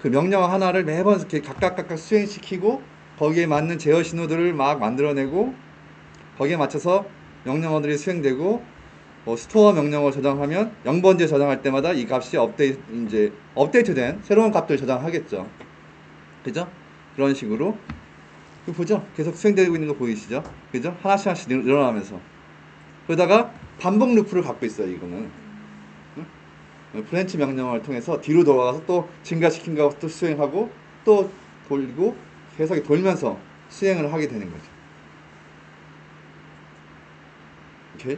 그 명령 하나를 매번 이렇게 각각 수행시키고 거기에 맞는 제어 신호들을 막 만들어내고 거기에 맞춰서 명령어들이 수행되고 스토어 명령어 저장하면 0번째 저장할 때마다 이 값이 업데이트된 새로운 값들 저장하겠죠. 그죠? 그런 식으로 이거 보죠? 계속 수행되고 있는 거 보이시죠? 그죠? 하나씩 하나씩 늘어나면서 그러다가 반복 루프를 갖고 있어요. 이거는 브랜치 명령어를 통해서 뒤로 돌아가서 또 증가시킨 거 또 수행하고 또 돌리고 계속 돌면서 수행을 하게 되는 거죠. 오케이?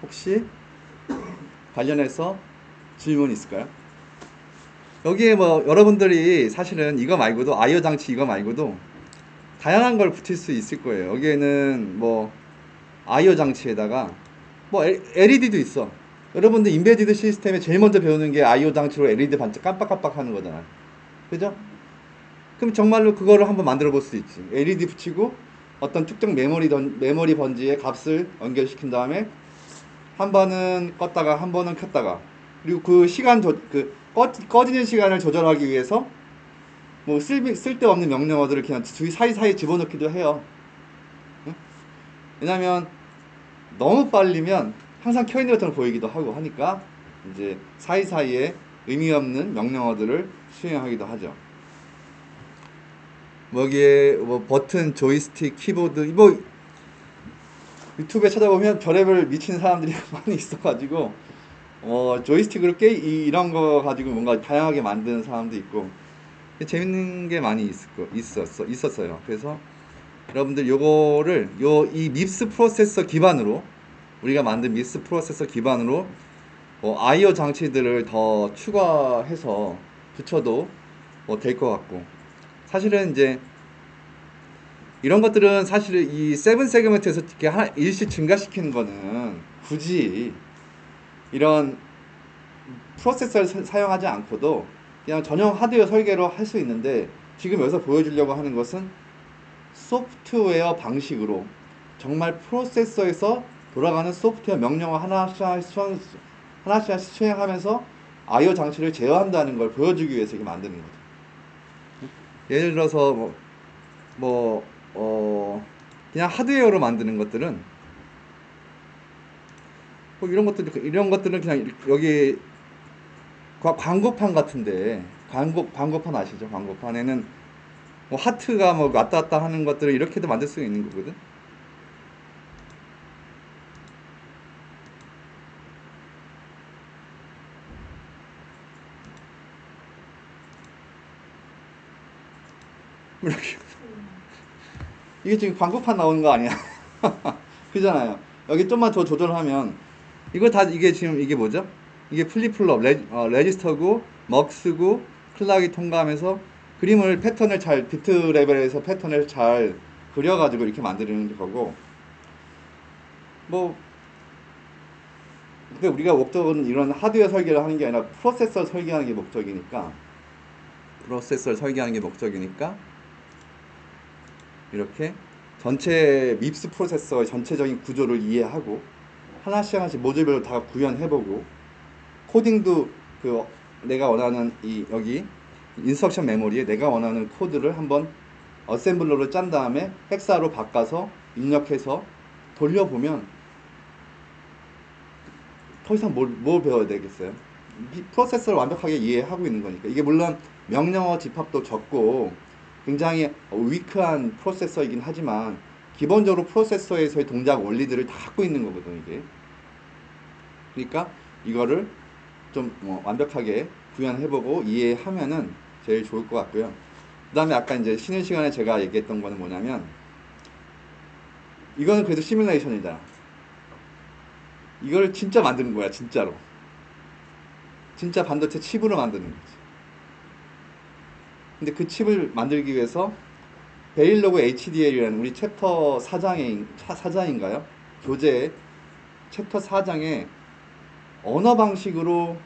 혹시 관련해서 질문 있을까요? 여기에 뭐 여러분들이 사실은 이거 말고도 아이오 장치 이거 말고도 다양한 걸 붙일 수 있을 거예요. 여기에는 뭐 아이오 장치에다가 뭐 LED도 있어. 여러분들 인베디드 시스템에 제일 먼저 배우는 게 아이오 장치로 LED 반짝 깜빡깜빡 하는 거잖아. 그죠? 그럼 정말로 그거를 한번 만들어 볼 수 있지. LED 붙이고 어떤 특정 메모리 번지에 값을 연결시킨 다음에 한 번은 껐다가 한 번은 켰다가 그리고 그 시간 꺼지는 시간을 조절하기 위해서 뭐 쓸데없는 명령어들을 그냥 사이사이 집어넣기도 해요. 응? 왜냐면 너무 빨리면 항상 켜있는 것처럼 보이기도 하고 하니까 이제 사이사이에 의미 없는 명령어들을 수행하기도 하죠. 뭐 여기에 뭐 버튼, 조이스틱, 키보드 뭐 유튜브에 찾아보면 별의별 미친 사람들이 많이 있어가지고 조이스틱으로 이런 거 가지고 뭔가 다양하게 만드는 사람도 있고 재밌는 게 많이 있었어요. 그래서 여러분들 요거를 이 밉스 프로세서 기반으로 우리가 만든 밉스 프로세서 기반으로 아이오 장치들을 더 추가해서 붙여도 될 것 같고 사실은 이제 이런 것들은 사실 이 세븐 세그먼트에서 이렇게 하나 일씩 증가시키는 거는 굳이 이런 프로세서를 사용하지 않고도 그냥 전용 하드웨어 설계로 할 수 있는데 지금 여기서 보여주려고 하는 것은 소프트웨어 방식으로 정말 프로세서에서 돌아가는 소프트웨어 명령어 하나씩 수행하면서 아이오 장치를 제어한다는 걸 보여주기 위해서 이렇게 만드는 거죠. 예를 들어서 그냥 하드웨어로 만드는 것들은 이런 것들은 그냥 여기 광고판 같은데 광고판 아시죠? 광고판에는 뭐 하트가 뭐 왔다 갔다 하는 것들을 이렇게도 만들 수 있는 거거든. 이렇게 이게 지금 광고판 나오는 거 아니야? 그잖아요. 여기 좀만 더 조절하면 이거 다 이게 지금 이게 뭐죠? 이게 플립플롭 레지스터고 먹스고 클락이 통과하면서 그림을 패턴을 잘 비트 레벨에서 패턴을 잘 그려가지고 이렇게 만드는 거고 뭐 근데 우리가 목적은 이런 하드웨어 설계를 하는 게 아니라 프로세서 설계하는 게 목적이니까 이렇게 전체 밉스 프로세서의 전체적인 구조를 이해하고 하나씩 모듈별로 다 구현해보고 코딩도 내가 원하는 여기 인스트럭션 메모리에 내가 원하는 코드를 한번 어셈블러로 짠 다음에 헥사로 바꿔서 입력해서 돌려보면 더 이상 뭘 배워야 되겠어요? 이 프로세서를 완벽하게 이해하고 있는 거니까. 이게 물론 명령어 집합도 적고 굉장히 위크한 프로세서이긴 하지만 기본적으로 프로세서에서의 동작 원리들을 다 갖고 있는 거거든 이게. 그러니까 이거를 좀 완벽하게 구현해보고 이해하면은 제일 좋을 것 같고요. 그 다음에 아까 이제 쉬는 시간에 제가 얘기했던 거는 뭐냐면 이거는 그래도 시뮬레이션이다. 이걸 진짜 만드는 거야 진짜로. 진짜 반도체 칩으로 만드는 거지. 근데 그 칩을 만들기 위해서 베일로그 HDL이라는 우리 챕터 4장인가요? 교재 챕터 4장에 언어 방식으로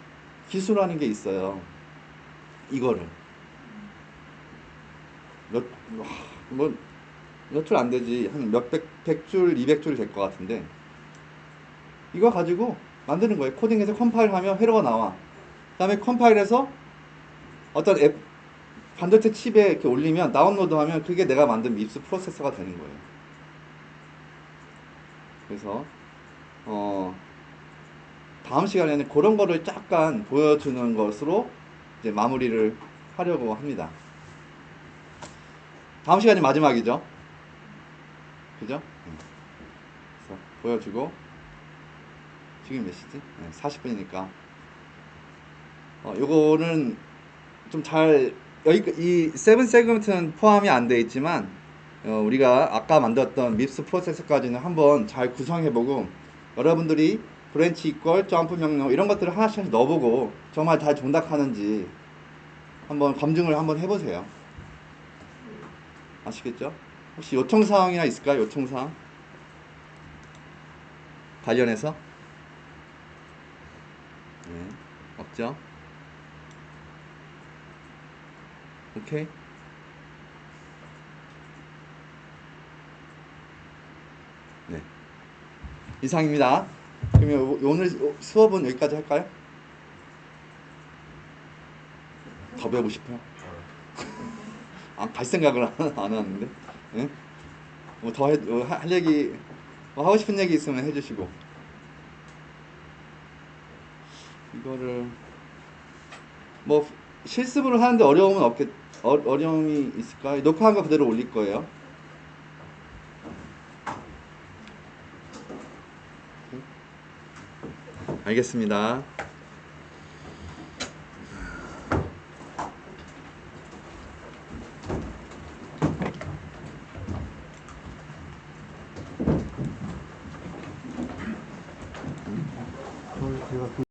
기술하는 게 있어요. 이거를 몇 줄 안 되지. 한 백 줄, 200줄 될 것 같은데 이거 가지고 만드는 거예요. 코딩해서 컴파일하면 회로가 나와. 그 다음에 컴파일해서 어떤 반도체 칩에 이렇게 올리면 다운로드하면 그게 내가 만든 밉스 프로세서가 되는 거예요. 그래서 다음 시간에는 그런 거를 약간 보여주는 것으로 이제 마무리를 하려고 합니다. 다음 시간이 마지막이죠. 그죠? 그래서 보여주고 지금 몇 시지? 40분이니까 요거는 좀 잘 여기 이 세븐 세그먼트는 포함이 안 돼 있지만 우리가 아까 만들었던 밉스 프로세서까지는 한번 잘 구성해보고 여러분들이 브랜치 이퀄 점프 명령 이런 것들을 하나씩 넣어보고 정말 다 정답하는지 한번 검증을 한번 해보세요. 아시겠죠? 혹시 요청사항이나 있을까요? 요청사항 관련해서? 네, 없죠? 오케이. 네, 이상입니다. 그러면 오늘 수업은 여기까지 할까요? 더 배우고 싶어요? 갈 생각을 안 하는데. 예? 뭐더 할 얘기, 뭐 하고 싶은 얘기 있으면 해주시고. 이거를 뭐 실습을 하는데 어려움은 어려움이 있을까요? 녹화한 거 그대로 올릴 거예요. 알겠습니다.